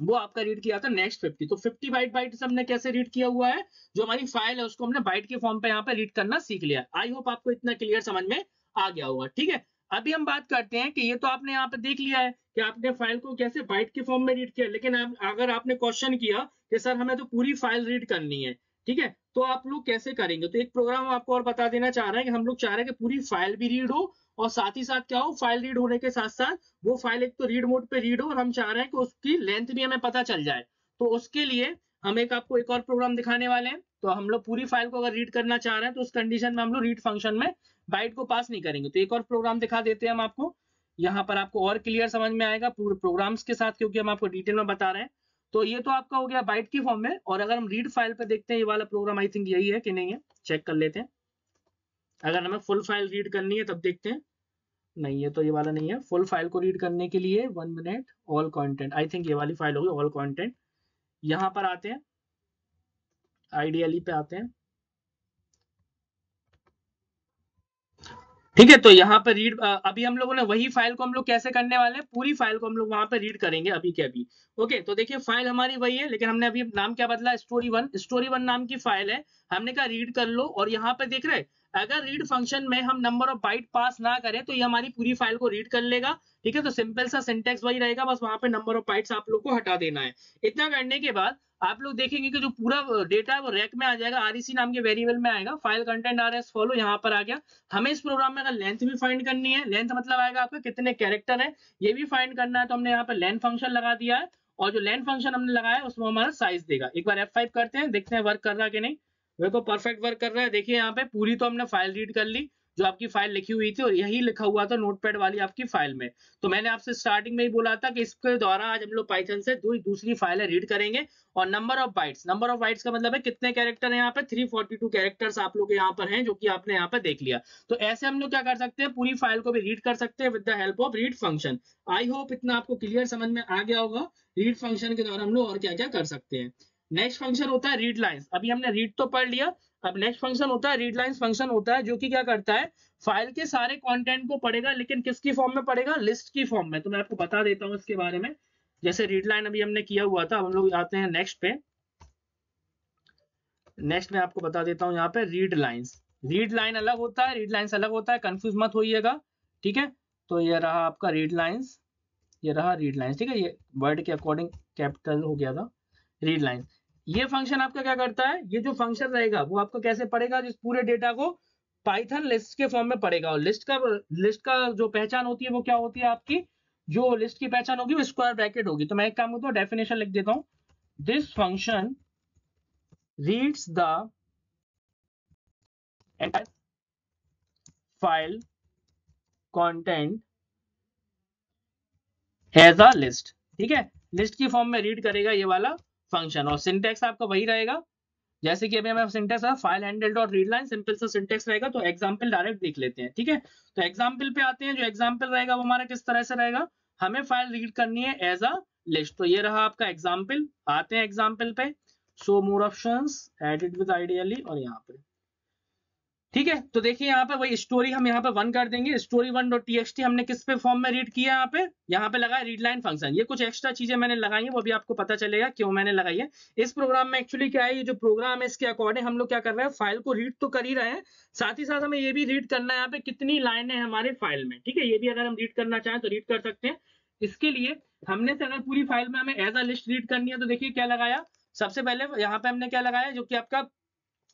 वो आपका रीड किया था नेक्स्ट 50। तो 50 बाइट हमने कैसे रीड किया हुआ है, जो हमारी फाइल है उसको हमने बाइट के फॉर्म पे यहाँ पे रीड करना सीख लिया। आई होप आपको इतना क्लियर समझ में आ गया होगा, ठीक है। अभी हम बात करते हैं कि ये तो आपने यहाँ पे देख लिया है कि आपने फाइल को कैसे बाइट के फॉर्म में रीड किया, लेकिन अगर आपने क्वेश्चन किया कि सर हमें तो पूरी फाइल रीड करनी है, ठीक है। तो आप लोग कैसे करेंगे, तो एक प्रोग्राम आपको और बता देना चाह रहे हैं कि हम लोग चाह रहे हैं कि पूरी फाइल भी रीड हो और साथ ही साथ क्या हो, फाइल रीड होने के साथ साथ वो फाइल एक तो रीड मोड पे रीड हो और हम चाह रहे हैं कि उसकी लेंथ भी हमें पता चल जाए। तो उसके लिए हम आपको एक और प्रोग्राम दिखाने वाले हैं। तो हम लोग पूरी फाइल को अगर रीड करना चाह रहे हैं तो उस कंडीशन में हम लोग रीड फंक्शन में बाइट को पास नहीं करेंगे। तो एक और प्रोग्राम दिखा देते हैं हम आपको, यहाँ पर आपको और क्लियर समझ में आएगा पूरे प्रोग्राम्स के साथ, क्योंकि हम आपको डिटेल में बता रहे हैं। तो ये तो आपका हो गया बाइट की फॉर्म में, और अगर हम रीड फाइल पे देखते हैं ये वाला प्रोग्राम आई थिंक यही है कि नहीं है, चेक कर लेते हैं। अगर हमें फुल फाइल रीड करनी है तब देखते हैं, नहीं है तो ये वाला नहीं है। फुल फाइल को रीड करने के लिए 1 minute, all content, I think ये वाली फाइल होगी ऑल कंटेंट। यहाँ पर आते हैं, आईडीएलई पे आते हैं, ठीक है। तो यहाँ पे रीड, अभी हम लोगों ने वही फाइल को हम लोग कैसे करने वाले हैं, पूरी फाइल को हम लोग वहां पे रीड करेंगे अभी के अभी। ओके, तो देखिए फाइल हमारी वही है, लेकिन हमने अभी नाम क्या बदला, स्टोरी वन नाम की फाइल है। हमने कहा रीड कर लो, और यहाँ पे देख रहे अगर रीड फंक्शन में हम नंबर ऑफ बाइट पास ना करें तो ये हमारी पूरी फाइल को रीड कर लेगा। ठीक है, तो सिंपल सा सिंटेक्स वही रहेगा, बस वहां पे नंबर ऑफ बाइट्स आप लोग को हटा देना है। इतना करने के बाद आप लोग देखेंगे कि जो पूरा डेटा है वो रैक में आ जाएगा, आरईसी नाम के वेरिएबल में आएगा, फाइल कंटेंट आरएस फॉलो यहाँ पर आ गया। हमें इस प्रोग्राम में अगर लेंथ भी फाइंड करनी है, लेंथ मतलब आएगा आपका कितने कैरेक्टर है, ये भी फाइंड करना है, तो हमने यहाँ पर लेंथ फंक्शन लगा दिया है। और जो लेंथ फंक्शन हमने लगाया है उसमें हमारा साइज देगा। एक बार F5 करते हैं, देखते हैं वर्क कर रहा है कि नहीं। देखो परफेक्ट वर्क कर रहा है। देखिए यहाँ पे पूरी तो हमने फाइल रीड कर ली, जो आपकी फाइल लिखी हुई थी, और यही लिखा हुआ था नोटपैड वाली आपकी फाइल में। तो मैंने आपसे स्टार्टिंग में ही बोला था कि इसके द्वारा आज हम लोग पाइथन से दूसरी फाइल रीड करेंगे। और नंबर ऑफ बाइट्स का मतलब है कितने कैरेक्टर है, यहाँ पे 342 कैरेक्टर्स आप लोग यहाँ पर हैं, जो कि आपने यहाँ पे देख लिया। तो ऐसे हम लोग क्या कर सकते हैं, पूरी फाइल को भी रीड कर सकते हैं with the help of read function. I hope इतना आपको क्लियर समझ में आ गया होगा। रीड फंक्शन के द्वारा हम लोग और क्या क्या कर सकते हैं। नेक्स्ट फंक्शन होता है रीड लाइंस। अभी हमने रीड तो पढ़ लिया, अब नेक्स्ट फंक्शन होता है रीड लाइंस फंक्शन होता है, जो कि क्या करता है, फाइल के सारे कंटेंट को पढ़ेगा, लेकिन किसकी फॉर्म में पढ़ेगा, लिस्ट की फॉर्म में। तो मैं आपको बता देता हूँ इसके बारे में। जैसे रीड लाइन अभी हमने किया हुआ था, हम लोग आते हैं नेक्स्ट पे। नेक्स्ट में आपको बता देता हूँ यहाँ पे रीड लाइंस। रीड लाइन अलग होता है, रीड लाइंस अलग होता है, कंफ्यूज मत होइएगा। ठीक है, तो ये रहा आपका रीड लाइंस, ये रहा रीड लाइंस। ठीक है, ये वर्ड के अकॉर्डिंग कैपिटल हो गया था, रीड लाइंस। ये फंक्शन आपका क्या करता है, ये जो फंक्शन रहेगा वो आपको कैसे पढ़ेगा, जिस पूरे डेटा को पाइथन लिस्ट के फॉर्म में पढ़ेगा। और लिस्ट का जो पहचान होती है वो क्या होती है आपकी, जो लिस्ट की पहचान होगी वो स्क्वायर ब्रैकेट होगी। तो मैं एक काम करता हूँ, डेफिनेशन लिख देता हूँ, this function reads the entire file content as a list. ठीक है, लिस्ट की फॉर्म में रीड करेगा ये वाला फंक्शन, और सिंटेक्स आपका वही रहेगा जैसे कि अभी हमें सिंटेक्स है file handle dot read line, simple सा सिंटेक्स रहेगा। तो एग्जांपल डायरेक्ट देख लेते हैं। ठीक है, तो एग्जांपल पे आते हैं। जो एग्जांपल रहेगा वो हमारा किस तरह से रहेगा, हमें फाइल रीड करनी है एज अ लिस्ट। तो ये रहा आपका एग्जांपल। आते हैं एग्जांपल पे, show more options, edit with ideally, और यहाँ पे ठीक है। तो देखिए यहाँ पे वही स्टोरी हम यहाँ पे 1 कर देंगे। स्टोरी 1.txt हमने किस पे फॉर्म में रीड किया, यहाँ पे लगाया रीड लाइन फंक्शन। ये कुछ एक्स्ट्रा चीजें मैंने लगाई है, वो भी आपको पता चलेगा क्यों मैंने लगाई है। इस प्रोग्राम में एक्चुअली क्या है, ये जो प्रोग्राम है इसके अकॉर्डिंग हम लोग क्या कर रहे हैं, फाइल को रीड तो कर ही रहे हैं, साथ ही साथ हमें ये भी रीड करना है यहाँ पे कितनी लाइनें हैं हमारे फाइल में। ठीक है, ये भी अगर हम रीड करना चाहें तो रीड कर सकते हैं। इसके लिए हमने से अगर पूरी फाइल में हमें एज अ लिस्ट रीड करनी है तो देखिए क्या लगाया। सबसे पहले यहाँ पे हमने क्या लगाया, जो कि आपका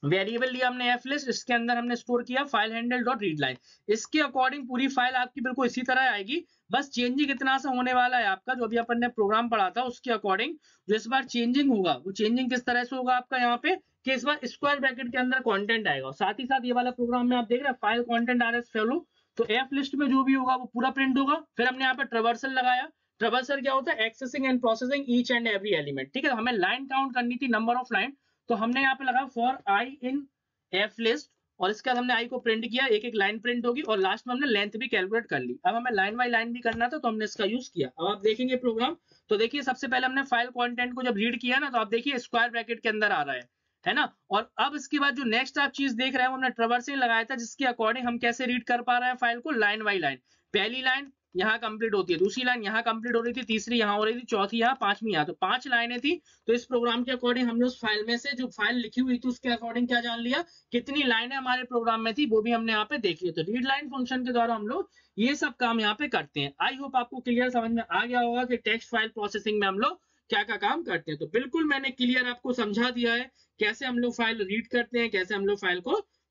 वेरिएबल लिया हमने एफ लिस्ट, इसके अंदर हमने स्टोर किया file handle dot read line. इसके अकॉर्डिंग पूरी फाइल आपकी बिल्कुल इसी तरह आएगी, बस चेंजिंग इतना सा होने वाला है आपका, जो अभी अपन ने प्रोग्राम पढ़ा था उसके अकॉर्डिंग जो इस बार चेंजिंग होगा, वो चेंजिंग किस तरह से होगा आपका यहाँ पे, कि इस बार स्क्वायर ब्रैकेट के अंदर कंटेंट आएगा। और साथ ही साथ ये वाला प्रोग्राम में आप देख रहे हैं फाइल कंटेंट आरएस फॉलो, तो एफ लिस्ट में जो भी होगा वो पूरा प्रिंट होगा। फिर हमने यहाँ पे ट्रावर्सल लगाया। ट्रावर्सल क्या होता है, accessing and processing each and every element. ठीक है, हमें लाइन काउंट करनी थी, नंबर ऑफ लाइन, तो हमने यहाँ पे लगा for I in F list, और इसके बाद हमने आई को प्रिंट किया, एक एक लाइन प्रिंट होगी, और लास्ट में हमने लेंथ भी कैलकुलेट कर ली। अब हमें लाइन बाय लाइन भी करना था तो हमने इसका यूज किया। अब आप देखेंगे प्रोग्राम, तो देखिए सबसे पहले हमने फाइल कंटेंट को जब रीड किया ना, तो आप देखिए स्क्वायर ब्रैकेट के अंदर आ रहा है ना। और अब इसके बाद जो नेक्स्ट आप चीज देख रहे हैं वो हमने ट्रावर्सिंग लगाया था, जिसके अकॉर्डिंग हम कैसे रीड कर पा रहे हैं फाइल को, लाइन बाय लाइन। पहली लाइन यहाँ कंप्लीट होती है, दूसरी लाइन यहाँ कंप्लीट हो रही थी, तीसरी यहाँ हो रही थी, चौथी यहाँ, पांचवी यहाँ, तो 5 लाइनें थी। तो इस प्रोग्राम के अकॉर्डिंग हमने उस फाइल में से जो फाइल लिखी हुई थी उसके अकॉर्डिंग क्या जान लिया, कितनी लाइनें हमारे प्रोग्राम में थी वो भी हमने यहाँ पे देख लिया। तो रीड लाइन फंक्शन के द्वारा हम लोग ये सब काम यहाँ पे करते हैं। आई होप आपको क्लियर समझ में आ गया होगा कि टेक्स्ट फाइल प्रोसेसिंग में हम लोग क्या क्या काम करते हैं। तो बिल्कुल मैंने क्लियर आपको समझा दिया है कैसे हम लोग फाइल रीड करते हैं, कैसे हम लोग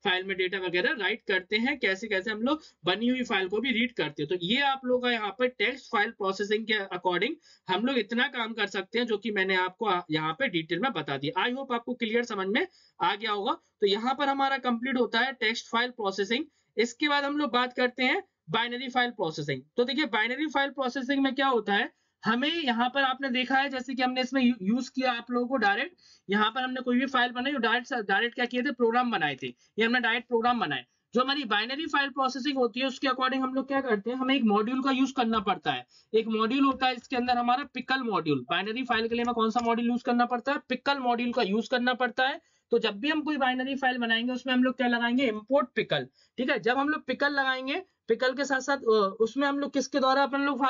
फाइल में डेटा वगैरह राइट करते हैं, कैसे कैसे हम लोग बनी हुई फाइल को भी रीड करते हैं। तो ये आप लोग का यहाँ पर टेक्स्ट फाइल प्रोसेसिंग के अकॉर्डिंग हम लोग इतना काम कर सकते हैं, जो कि मैंने आपको यहाँ पे डिटेल में बता दिया। आई होप आपको क्लियर समझ में आ गया होगा। तो यहाँ पर हमारा कंप्लीट होता है टेक्स्ट फाइल प्रोसेसिंग। इसके बाद हम लोग बात करते हैं बाइनरी फाइल प्रोसेसिंग। तो देखिए बाइनरी फाइल प्रोसेसिंग में क्या होता है, हमें यहाँ पर आपने देखा है जैसे कि हमने इसमें यूज किया आप लोगों को डायरेक्ट, यहाँ पर हमने कोई भी फाइल बनाई डायरेक्ट क्या किए थे, प्रोग्राम बनाए थे। ये हमने डायरेक्ट प्रोग्राम बनाए। जो हमारी बाइनरी फाइल प्रोसेसिंग होती है उसके अकॉर्डिंग हम लोग क्या करते हैं, हमें एक मॉड्यूल का यूज करना पड़ता है। एक मॉड्यूल होता है इसके अंदर हमारा पिकल मॉड्यूल। बाइनरी फाइल के लिए हमें कौन सा मॉड्यूल यूज करना पड़ता है, पिकल मॉड्यूल का यूज करना पड़ता है। तो जब भी हम कोई बाइनरी फाइल बनाएंगे उसमें हम लोग क्या लगाएंगे, इंपोर्ट पिकल। ठीक है, जब हम लोग पिकल लगाएंगे, पिकल के साथ साथ उसमें हम लोग किसके द्वारा अपन लोग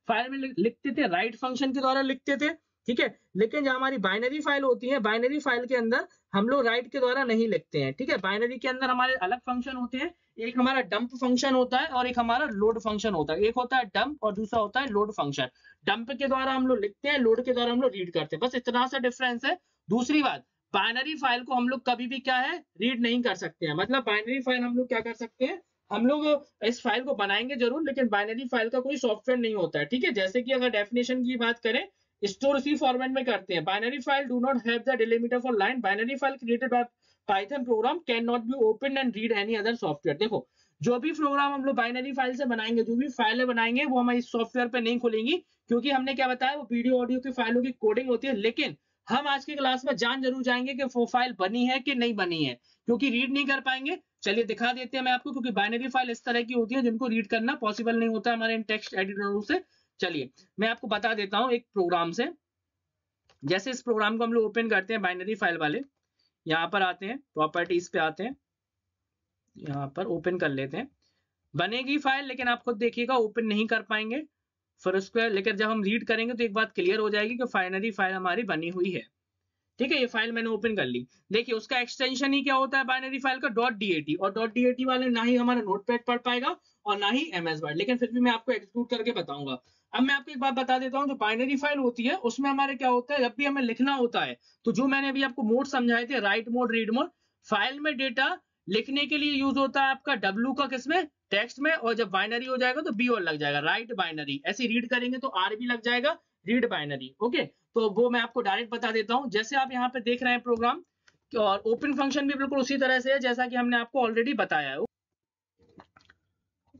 फाइल में लिखते थे, राइट फंक्शन के द्वारा लिखते थे। ठीक है, लेकिन जो हमारी बाइनरी फाइल होती है, बाइनरी फाइल के अंदर हम लोग राइट के द्वारा नहीं लिखते हैं। ठीक है, बाइनरी के अंदर हमारे अलग फंक्शन होते हैं। एक हमारा डंप फंक्शन होता है और एक हमारा लोड फंक्शन होता है। एक होता है डंप और दूसरा होता है लोड फंक्शन। डंप के द्वारा हम लोग लिखते हैं, लोड के द्वारा हम लोग रीड करते हैं, बस इतना सा डिफरेंस है। दूसरी बात, बाइनरी फाइल को हम लोग कभी भी क्या है, रीड नहीं कर सकते हैं। मतलब बाइनरी फाइल हम लोग क्या कर सकते हैं, हम लोग इस फाइल को बनाएंगे जरूर, लेकिन बाइनरी फाइल का कोई सॉफ्टवेयर नहीं होता है। ठीक है, जैसे कि अगर डेफिनेशन की बात करें, स्टोर उसी फॉर्मेट में करते हैं। Binary file do not have the delimiter for line. Binary file created by Python programme can not be open and read any other software. देखो, जो भी प्रोग्राम हम लोग बाइनरी फाइल से बनाएंगे, जो भी फाइलें बनाएंगे, वो हमारे सॉफ्टवेयर पे नहीं खुलेंगी, क्योंकि हमने क्या बताया, वो वीडियो ऑडियो की फाइलों की कोडिंग होती है। लेकिन हम आज की क्लास में जान जरूर जाएंगे कि वो फाइल बनी है कि नहीं बनी है, क्योंकि रीड नहीं कर पाएंगे। चलिए दिखा देते हैं मैं आपको, क्योंकि बाइनरी फाइल इस तरह की होती है जिनको रीड करना पॉसिबल नहीं होता हमारे इन टेक्स्ट एडिटरों से। चलिए मैं आपको बता देता हूं एक प्रोग्राम से। जैसे इस प्रोग्राम को हम लोग ओपन करते हैं, बाइनरी फाइल वाले, यहाँ पर आते हैं, प्रॉपर्टीज पे आते हैं, यहाँ पर ओपन कर लेते हैं। बनेगी फाइल, लेकिन आप खुद देखिएगा ओपन नहीं कर पाएंगे फिर उसको। लेकिन जब हम रीड करेंगे तो एक बात क्लियर हो जाएगी कि बाइनरी फाइल हमारी बनी हुई है। ठीक है, ये फाइल मैंने ओपन कर ली। देखिए उसका एक्सटेंशन ही क्या होता है बाइनरी फाइल का, .dat। और .dat वाले ना ही हमारा नोटपैड पढ़ पाएगा और ना ही MS वर्ड, लेकिन फिर भी मैं आपको एग्जीक्यूट करके बताऊंगा। अब मैं आपको एक बात बता देता हूँ, जो बाइनरी फाइल होती है उसमें हमारे क्या होता है, जब भी हमें लिखना होता है, तो जो मैंने अभी आपको मोड समझाए थे, right mode, read mode, file में डेटा लिखने के लिए यूज होता है आपका W का, किसमें, टेक्स्ट में। और जब बाइनरी हो जाएगा तो B और लग जाएगा, राइट बाइनरी। ऐसे रीड करेंगे तो R भी लग जाएगा, रीड बाइनरी। ओके, तो वो मैं आपको डायरेक्ट बता देता हूं। जैसे आप यहाँ पे देख रहे हैं प्रोग्राम, और ओपन फंक्शन भी बिल्कुल उसी तरह से है जैसा कि हमने आपको ऑलरेडी बताया है।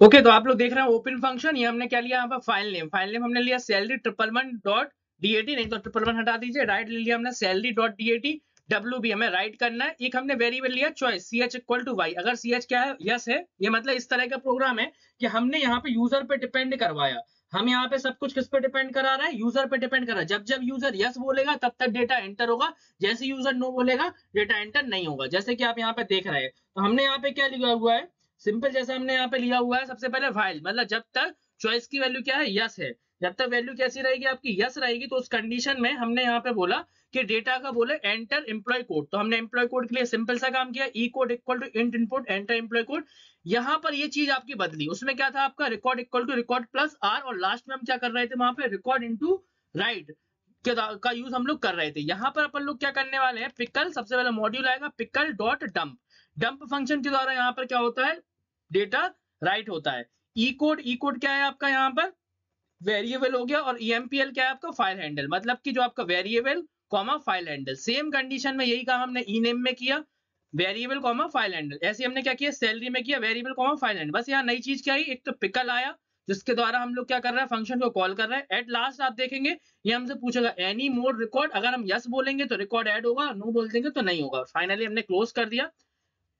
ओके, तो आप लोग देख रहे हैं ओपन फंक्शन। ये हमने क्या लिया यहाँ पर, फाइल नेम हमने लिया सैलरी 111.dat, नहीं तो 111 हटा दीजिए, राइट ले लिया हमने salary.dat। W भी हमें राइट करना है। एक हमने वेरिएबल लिया choice, CH equal to y. अगर CH क्या है, यस है, ये मतलब इस तरह का प्रोग्राम है कि हमने यहाँ पे यूजर पे डिपेंड करवाया। हम यहाँ पे सब कुछ किस पे डिपेंड करा रहा है, यूजर पे डिपेंड करा। जब जब यूजर यस बोलेगा तब तक डेटा एंटर होगा, जैसे यूजर नो बोलेगा डेटा एंटर नहीं होगा, जैसे कि आप यहाँ पे देख रहे हैं। तो हमने यहाँ पे क्या लिखा हुआ है, सिंपल जैसा हमने यहाँ पे लिया हुआ है, सबसे पहले फाइल, मतलब जब तक चॉइस की वैल्यू क्या है, यस है, जब तक वैल्यू कैसी रहेगी आपकी, यस रहेगी, तो उस कंडीशन में हमने यहाँ पे बोला कि डेटा का बोले एंटर एम्प्लॉय कोड। तो हमने एम्प्लॉय कोड के लिए सिंपल सा काम किया, e code equal to int input enter employ code. यहाँ पर ये चीज आपकी बदली, उसमें क्या था आपका, record equal to record plus R, और लास्ट में हम क्या कर रहे थे वहां पे, रिकॉर्ड इनटू राइट का यूज हम लोग कर रहे थे। यहाँ पर अपन लोग क्या करने वाले हैं, पिकल, सबसे पहले मॉड्यूल आएगा pickle dot dump. Dump function के द्वारा यहाँ पर क्या होता है, डेटा राइट होता है। ई कोड क्या है आपका, यहाँ पर वेरिएबल हो गया, और EMPL क्या है आपका, फाइल हैंडल, मतलब कि जो आपका variable comma file handle. Same condition में यही काम हमने ई नेम में किया, वेरिएबल कॉमा फाइल हैंडल। ऐसे हमने क्या किया, सैलरी में किया वेरिएबल कॉमा फाइल हैंडल। बस यहाँ नई चीज क्या आई, एक तो पिकल आया जिसके द्वारा हम लोग क्या कर रहे हैं, फंक्शन को कॉल कर रहे हैं। एट लास्ट आप देखेंगे ये हमसे पूछेगा एनी मोड रिकॉर्ड, अगर हम यस बोलेंगे तो रिकॉर्ड ऐड होगा, नो बोल देंगे तो नहीं होगा। फाइनली हमने क्लोज कर दिया,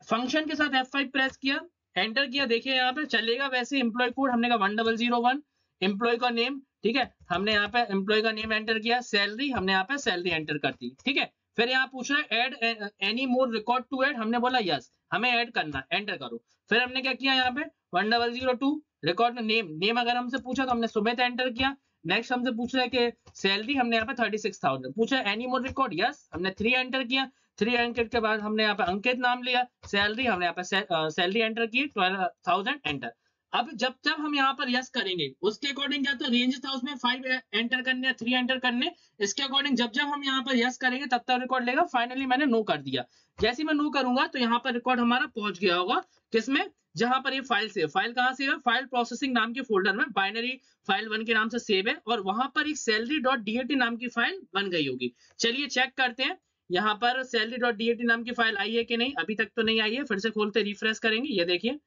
फंक्शन के साथ F5 प्रेस किया, एंटर किया। देखिए यहाँ पे चलेगा वैसे, एम्प्लॉय कोड हमने कहा 1001, एम्प्लॉय का नेम, ठीक है, हमने यहाँ पे एम्प्लॉय का नेम एंटर किया, सैलरी हमने यहाँ पे सैलरी एंटर कर दी। ठीक है, फिर यहाँ पूछ रहा है add any more record to add, हमने बोला यस, हमें ऐड करना, एंटर करो। फिर हमने क्या किया, यहाँ पे 1002 रिकॉर्ड नेम अगर हमसे पूछा तो हमने सुमित एंटर किया। नेक्स्ट हमसे पूछ रहा है कि सैलरी, हमने यहाँ पे 36,000 पूछा, एनी मोर रिकॉर्ड, यस, हमने 3 एंटर किया। 3 अंकित के बाद हमने यहाँ पे अंकित नाम लिया, सैलरी हमने यहाँ पे सैलरी एंटर की 12,000 एंटर। अब जब जब हम यहाँ पर यस करेंगे उसके अकॉर्डिंग क्या था, रेंज था उसमें 5 एंटर करने या 3 एंटर करने, इसके अकॉर्डिंग जब जब हम यहाँ पर यस करेंगे तब तक रिकॉर्ड लेगा। फाइनली मैंने नो कर दिया, जैसे ही मैं नो करूंगा तो यहाँ पर रिकॉर्ड हमारा पहुंच गया होगा किसमें, जहां पर ये फाइल सेव, फाइल कहाँ से है, फाइल प्रोसेसिंग नाम के फोल्डर में बाइनरी फाइल 1 के नाम से सेव है, और वहां पर एक salary.dat नाम की फाइल बन गई होगी। चलिए चेक करते हैं यहाँ पर salary.dat नाम की फाइल आई है कि नहीं, अभी तक तो नहीं आई है, फिर से खोलते रिफ्रेश करेंगे, ये देखिए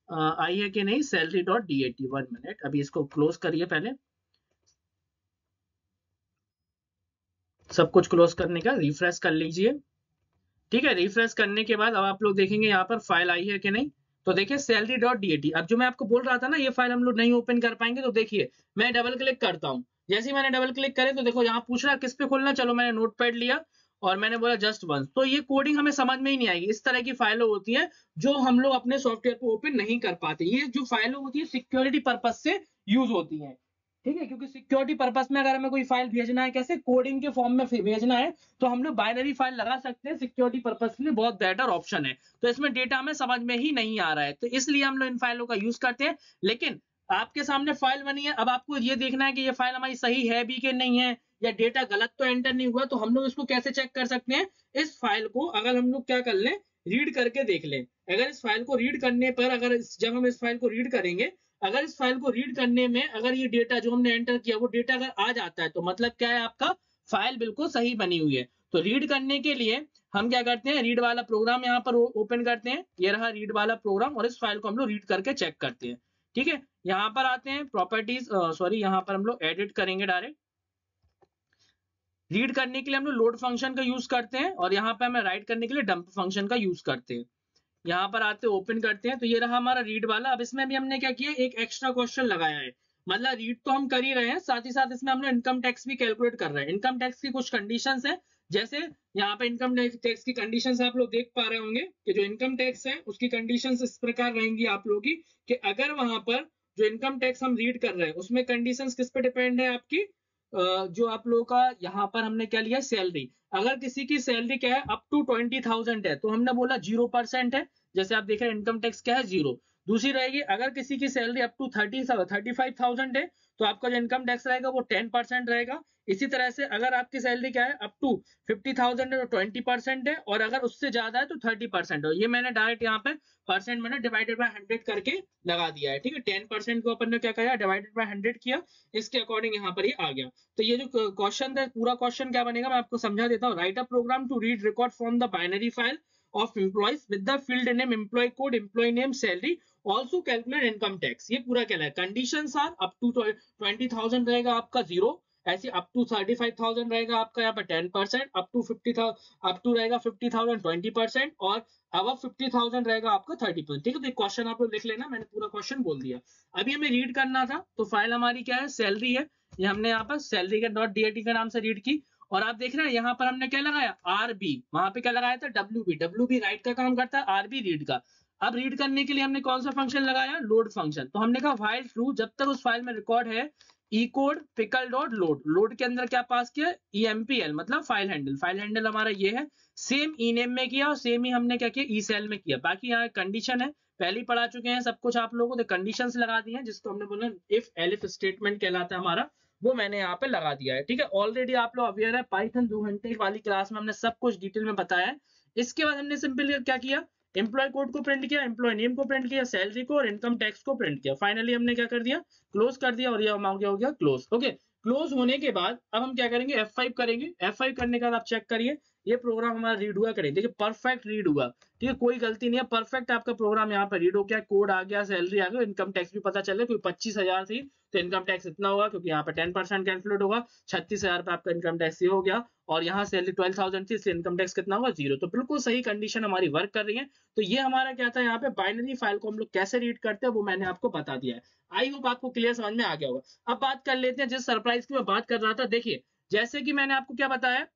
आई है कि नहीं salary.dat। 1 मिनट, अभी इसको क्लोज करिए, पहले सब कुछ क्लोज करने का रिफ्रेश कर लीजिए। ठीक है, रिफ्रेश करने के बाद अब आप लोग देखेंगे यहाँ पर फाइल आई है कि नहीं। तो देखिए salary.dat, अब जो मैं आपको बोल रहा था ना ये फाइल हम लोग नहीं ओपन कर पाएंगे, तो देखिए मैं डबल क्लिक करता हूँ, जैसे ही मैंने डबल क्लिक करे तो देखो यहाँ पूछ रहा है किस पे खोलना, चलो मैंने नोटपैड लिया और मैंने बोला जस्ट वंस, तो ये कोडिंग हमें समझ में ही नहीं आएगी। इस तरह की फाइलें होती है जो हम लोग अपने सॉफ्टवेयर को ओपन नहीं कर पाते। ये जो फाइलें होती है सिक्योरिटी पर्पज से यूज होती है, ठीक है, क्योंकि सिक्योरिटी पर्पस में अगर हमें कोई फाइल भेजना है, कैसे कोडिंग के फॉर्म में भेजना है, तो हम लोग बाइनरी फाइल लगा सकते हैं, सिक्योरिटी पर्पस के लिए बहुत बेटर ऑप्शन है। तो इसमें डेटा हमें समझ में ही नहीं आ रहा है, तो इसलिए हम लोग इन फाइलों का यूज करते हैं। लेकिन आपके सामने फाइल बनी है, अब आपको ये देखना है कि ये फाइल हमारी सही है भी कि नहीं है, या डेटा गलत तो एंटर नहीं हुआ, तो हम लोग इसको कैसे चेक कर सकते हैं, इस फाइल को अगर हम लोग क्या कर लें, रीड करके देख लें। अगर इस फाइल को रीड करने पर, जब हम इस फाइल को रीड करेंगे, अगर इस फाइल को रीड करने में अगर ये डेटा जो हमने एंटर किया वो डेटा अगर आ जाता है, तो मतलब क्या है, आपका फाइल बिल्कुल सही बनी हुई है। तो रीड करने के लिए हम क्या करते हैं, रीड वाला प्रोग्राम यहाँ पर ओपन करते हैं, ये रहा रीड वाला प्रोग्राम, और इस फाइल को हम लोग रीड करके चेक करते हैं। ठीक है, यहाँ पर आते हैं प्रॉपर्टीज, सॉरी यहाँ पर हम लोग एडिट करेंगे डायरेक्ट। रीड करने के लिए हम लोग लोड फंक्शन का यूज करते हैं, और यहाँ पे हमें राइट करने के लिए डंप फंक्शन का यूज करते हैं। यहाँ पर आते ओपन करते हैं, तो ये रहा हमारा रीड वाला। अब इसमें भी हमने क्या किया, एक एक्स्ट्रा क्वेश्चन लगाया है, मतलब रीड तो हम कर ही रहे हैं, साथ ही साथ इसमें हम लोग इनकम टैक्स भी कैलकुलेट कर रहे हैं। इनकम टैक्स की कुछ कंडीशंस है, जैसे यहाँ पे इनकम टैक्स की कंडीशंस आप लोग देख पा रहे होंगे कि जो इनकम टैक्स है उसकी कंडीशंस इस प्रकार रहेंगी आप लोगों की, कि अगर वहां पर जो इनकम टैक्स हम रीड कर रहे हैं उसमें कंडीशंस किस पे डिपेंड है आपकी, जो आप लोगों का यहाँ पर हमने क्या लिया, सैलरी। अगर किसी की सैलरी क्या है, अप टू 20,000 है, तो हमने बोला 0% है, जैसे आप देख रहे हैं इनकम टैक्स क्या है, 0। दूसरी रहेगी, अगर किसी की सैलरी अप टू 35,000 है, तो आपका जो इनकम टैक्स रहेगा वो 10% रहेगा। इसी तरह से अगर आपकी सैलरी क्या है, अप टू 50,000 है तो 20% है, और अगर उससे ज्यादा है तो 30% है। ये मैंने डायरेक्ट यहाँ पे परसेंट मैंने डिवाइडेड बाय 100 करके लगा दिया है। ठीक है, 10% को अपन ने क्या किया, डिवाइडेड बाय 100 किया, इसके अकॉर्डिंग यहाँ पर ये आ गया। तो ये जो क्वेश्चन है, पूरा क्वेश्चन क्या बनेगा मैं आपको समझा देता हूँ। Write a program to read record from the binary file of employees with the field name, employee code, employee name, salary, also calculate income tax। ये पूरा क्या है, conditions are up to 20,000 रहेगा आपका 0, ऐसे अप टू 35,000 रहेगा आपका यहाँ पर 10%, अप टू 50,000, अप टू रहेगा 50,000 20%, और अब 50,000 रहेगा आपका 30%। ठीक है, तो क्वेश्चन आप लोग लिख लेना, मैंने पूरा क्वेश्चन बोल दिया। अभी हमें रीड करना था, तो फाइल हमारी क्या है, सैलरी है, ये हमने यहाँ पर सैलरी के .dat के नाम से रीड की, और आप देख रहे हैं यहाँ पर हमने क्या लगाया, आरबी, वहां पे क्या लगाया था, डब्ल्यूबी। डब्ल्यूबी राइट का काम करता है, आरबी रीड का। अब रीड करने के लिए हमने कौन सा फंक्शन लगाया, लोड फंक्शन। तो हमने कहा व्हाइल ट्रू, जब तक उस फाइल में रिकॉर्ड है e code pickle dot load, load के अंदर क्या पास किया, EMPL मतलब फाइल हैंडल। फाइल हैंडल हमारा ये है, सेम ई नेम में किया और सेम ही हमने क्या किया, ई सेल में किया। बाकी यहाँ कंडीशन है, पहले ही पढ़ा चुके हैं सब कुछ आप लोगों को, तो कंडीशंस लगा दी हैं, जिसको हमने बोला इफ एलिफ स्टेटमेंट कहलाता है हमारा, वो मैंने यहाँ पे लगा दिया है। ठीक है, ऑलरेडी आप लोग अवेयर है, पाइथन 2 घंटे वाली क्लास में हमने सब कुछ डिटेल में बताया है। इसके बाद हमने सिंपली क्या किया, एम्प्लॉय कोड को प्रिंट किया, एम्प्लॉय नेम को प्रिंट किया, सैलरी को और इनकम टैक्स को प्रिंट किया। फाइनली हमने क्या कर दिया, क्लोज कर दिया, और ये अमाउंट हो गया क्लोज। ओके, क्लोज होने के बाद अब हम क्या करेंगे, F5 करेंगे। F5 करने के बाद आप चेक करिए ये प्रोग्राम हमारा रीड हुआ करें, देखिए परफेक्ट रीड हुआ। ठीक है, कोई गलती नहीं है, परफेक्ट आपका प्रोग्राम यहाँ पर रीड हो गया, कोड आ गया, सैलरी आ गया, इनकम टैक्स भी पता चल गया, कोई 25,000 थी तो इनकम टैक्स इतना होगा, क्योंकि यहाँ पे 10% कैलकुलेट होगा, 36,000 पे आपका इनकम टैक्स ये हो गया, और यहाँ सैलरी 12,000 थी, इसलिए इनकम टैक्स कितना होगा, 0। तो बिल्कुल सही कंडीशन हमारी वर्क कर रही है। तो ये हमारा क्या था, यहाँ पे बाइनरी फाइल को हम लोग कैसे रीड करते हैं वो मैंने आपको बता दिया है। आई होप आपको क्लियर समझ में आ गया होगा। अब बात कर लेते हैं जिस सरप्राइज की मैं बात कर रहा था। देखिए, जैसे कि मैंने आपको क्या बताया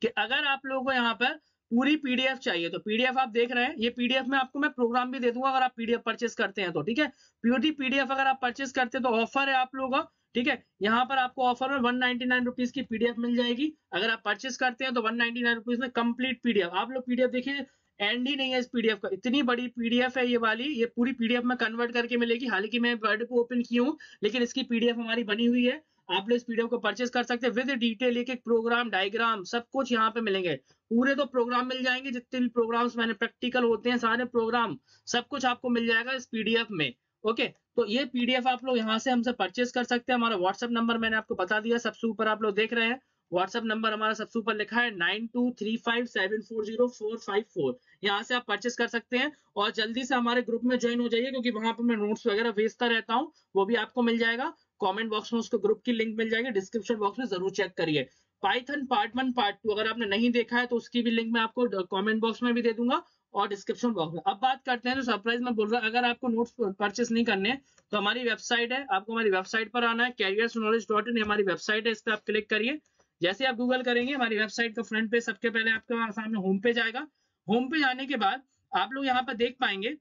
कि अगर आप लोगों को यहाँ पर पूरी पीडीएफ चाहिए, तो पीडीएफ आप देख रहे हैं, ये पीडीएफ में आपको मैं प्रोग्राम भी दे दूंगा अगर आप पीडीएफ परचेस करते हैं तो। ठीक है, प्योरली पीडीएफ अगर आप परचेस करते हैं तो ऑफर है आप लोगों का। ठीक है, यहाँ पर आपको ऑफर में 199 रुपीज की पीडीएफ मिल जाएगी। अगर आप परचेस करते हैं तो 199 रुपीज में कंप्लीट पीडीएफ। आप लोग पीडीएफ देखिए, एंड ही नहीं है इस पीडीएफ का। इतनी बड़ी पीडीएफ है ये वाली, ये पूरी पीडीएफ में कन्वर्ट करके मिलेगी। हालांकि मैं वर्ड को ओपन की हूँ, लेकिन इसकी पीडीएफ हमारी बनी हुई है। आप लोग इस पीडीएफ को परचेज कर सकते हैं विद डिटेल, एक एक प्रोग्राम, डायग्राम, सब कुछ यहाँ पे मिलेंगे। पूरे तो प्रोग्राम मिल जाएंगे, जितने भी प्रोग्राम्स मैंने प्रैक्टिकल होते हैं सारे प्रोग्राम, सब कुछ आपको मिल जाएगा इस पीडीएफ में। ओके, तो ये पीडीएफ आप लोग यहाँ से हमसे परचेज कर सकते हैं। हमारा व्हाट्सएप नंबर मैंने आपको बता दिया, सबसे ऊपर आप लोग देख रहे हैं। व्हाट्सएप नंबर हमारा सबसे ऊपर लिखा है 9235740454। यहाँ से आप परचेस कर सकते हैं और जल्दी से हमारे ग्रुप में ज्वाइन हो जाइए, क्योंकि वहां पर मैं नोट्स वगैरह भेजता रहता हूँ, वो भी आपको मिल जाएगा। कमेंट बॉक्स में उसको ग्रुप की लिंक मिल जाएगी, डिस्क्रिप्शन बॉक्स में जरूर चेक करिए। पाइथन पार्ट 1 पार्ट 2 अगर आपने नहीं देखा है तो उसकी भी लिंक मैं आपको कमेंट बॉक्स में भी दे दूंगा और डिस्क्रिप्शन बॉक्स में। अब बात करते हैं, जो सरप्राइज में बोल रहा अगर आपको नोट्स परचेस नहीं करने तो हमारी वेबसाइट है, आपको हमारी वेबसाइट पर आना है, careersknowledge.in हमारी वेबसाइट है, इस पर आप क्लिक करिए। जैसे आप गूगल करेंगे हमारी वेबसाइट का फ्रंट पेज सबके पहले आपके सामने होम पेज आएगा। होम पेज आने के बाद आप लोग यहाँ पर देख पाएंगे,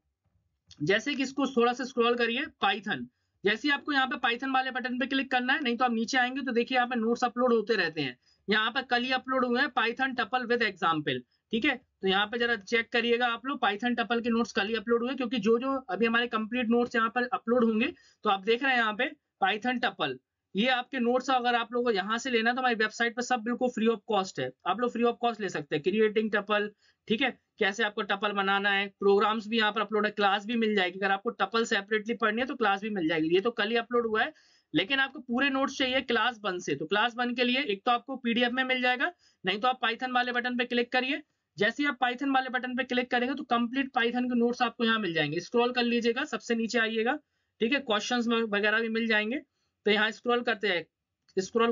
जैसे कि इसको थोड़ा सा स्क्रॉल करिए, पाइथन। जैसे ही आपको यहाँ पे पाइथन वाले बटन पे क्लिक करना है, नहीं तो आप नीचे आएंगे तो देखिए यहाँ पे नोट्स अपलोड होते रहते हैं। यहाँ पे कल ही अपलोड हुए हैं पाइथन टपल विद एग्जाम्पल। ठीक है, तो यहाँ पे जरा चेक करिएगा आप लोग, पाइथन टपल के नोट्स कल ही अपलोड हुए, क्योंकि जो जो अभी हमारे कंप्लीट नोट्स यहाँ पर अपलोड होंगे, तो आप देख रहे हैं यहाँ पे पाइथन टपल, ये आपके नोट्स अगर आप लोगों को यहाँ से लेना तो हमारी वेबसाइट पर सब बिल्कुल फ्री ऑफ कॉस्ट है, आप लोग फ्री ऑफ कॉस्ट ले सकते हैं। क्रिएटिंग टपल, ठीक है, कैसे आपको टपल बनाना है, प्रोग्राम्स भी यहाँ पर अपलोड है, क्लास भी मिल जाएगी। अगर आपको टपल सेपरेटली पढ़नी है तो क्लास भी मिल जाएगी। ये तो कल ही अपलोड हुआ है, लेकिन आपको पूरे नोट्स चाहिए क्लास 1 से, तो क्लास 1 के लिए एक तो आपको पीडीएफ में मिल जाएगा, नहीं तो आप पाइथन वाले बटन पे क्लिक करिए। जैसे ही आप पाइथन वाले बटन पे क्लिक करेंगे तो कंप्लीट पाइथन के नोट्स आपको यहाँ मिल जाएंगे। स्क्रॉल कर लीजिएगा, सबसे नीचे आइएगा, ठीक है, क्वेश्चंस वगैरह भी मिल जाएंगे। तो यहाँ स्क्रॉल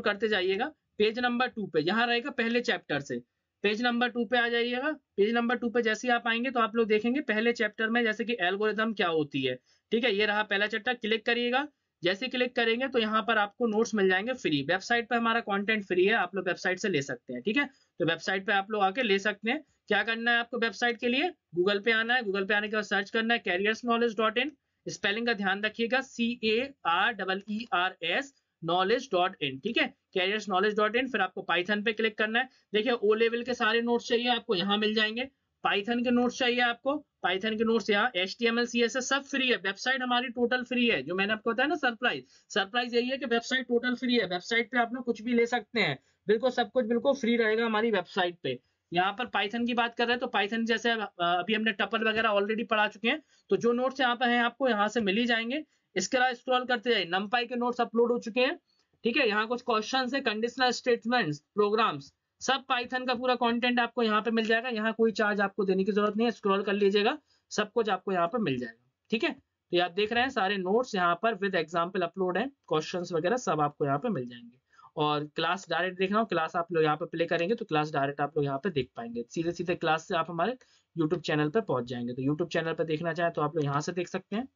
करते जाइएगा, पेज नंबर 2 पे यहाँ रहेगा पहले चैप्टर से, पेज नंबर 2 पे आ जाइएगा। पेज नंबर 2 पे जैसे ही आप आएंगे तो आप लोग देखेंगे पहले चैप्टर में जैसे कि एल्गोरिथम क्या होती है, ठीक है, ये रहा पहला चैप्टर, क्लिक करिएगा। जैसे क्लिक करेंगे तो यहाँ पर आपको नोट्स मिल जाएंगे फ्री। वेबसाइट पे हमारा कंटेंट फ्री है, आप लोग वेबसाइट से ले सकते हैं, ठीक है, तो वेबसाइट पे आप लोग आके ले सकते हैं। क्या करना है आपको वेबसाइट के लिए, गूगल पे आना है, गूगल पे आने के बाद सर्च करना है careersknowledge.in, स्पेलिंग का ध्यान रखिएगा, CAREERS knowledge.in, ठीक है, careersknowledge.in। फिर आपको पाइथन पे क्लिक करना है। देखिए ओ लेवल के सारे नोट्स चाहिए आपको, यहाँ मिल जाएंगे। पाइथन के नोट्स चाहिए आपको, पाइथन के नोट्स यहाँ, HTML CSS सब फ्री है। वेबसाइट हमारी टोटल फ्री है, जो मैंने आपको बताया ना सरप्राइज यही है कि वेबसाइट टोटल फ्री है। वेबसाइट पे आप लोग कुछ भी ले सकते हैं, बिल्कुल सब कुछ बिल्कुल फ्री रहेगा हमारी वेबसाइट पे। यहाँ पर पाइथन की बात कर रहे हैं तो पाइथन जैसे अभी हमने टपल वगैरह ऑलरेडी पढ़ा चुके हैं, तो जो नोट्स यहाँ पे हैं आपको यहाँ से मिल ही जाएंगे। इसके अलावा स्क्रॉल करते जाइए, नंपाई के नोट्स अपलोड हो चुके हैं, ठीक है, यहाँ कुछ क्वेश्चंस है, कंडीशनल स्टेटमेंट्स, प्रोग्राम्स, सब पाइथन का पूरा कंटेंट आपको यहाँ पे मिल जाएगा। यहाँ कोई चार्ज आपको देने की जरूरत नहीं है, स्क्रॉल कर लीजिएगा, सब कुछ आपको यहाँ पर मिल जाएगा, ठीक है। तो आप देख रहे हैं सारे नोट्स यहाँ पर विद एग्जाम्पल अपलोड है, क्वेश्चंस वगैरह सब आपको यहाँ पे मिल जाएंगे। और क्लास डायरेक्ट देखना हो, क्लास आप लोग यहाँ पे प्ले करेंगे तो क्लास डायरेक्ट आप लोग यहाँ पे देख पाएंगे, सीधे सीधे क्लास से आप हमारे यूट्यूब चैनल पर पहुंच जाएंगे। तो यूट्यूब चैनल पर देखना चाहे तो आप लोग यहाँ से देख सकते हैं,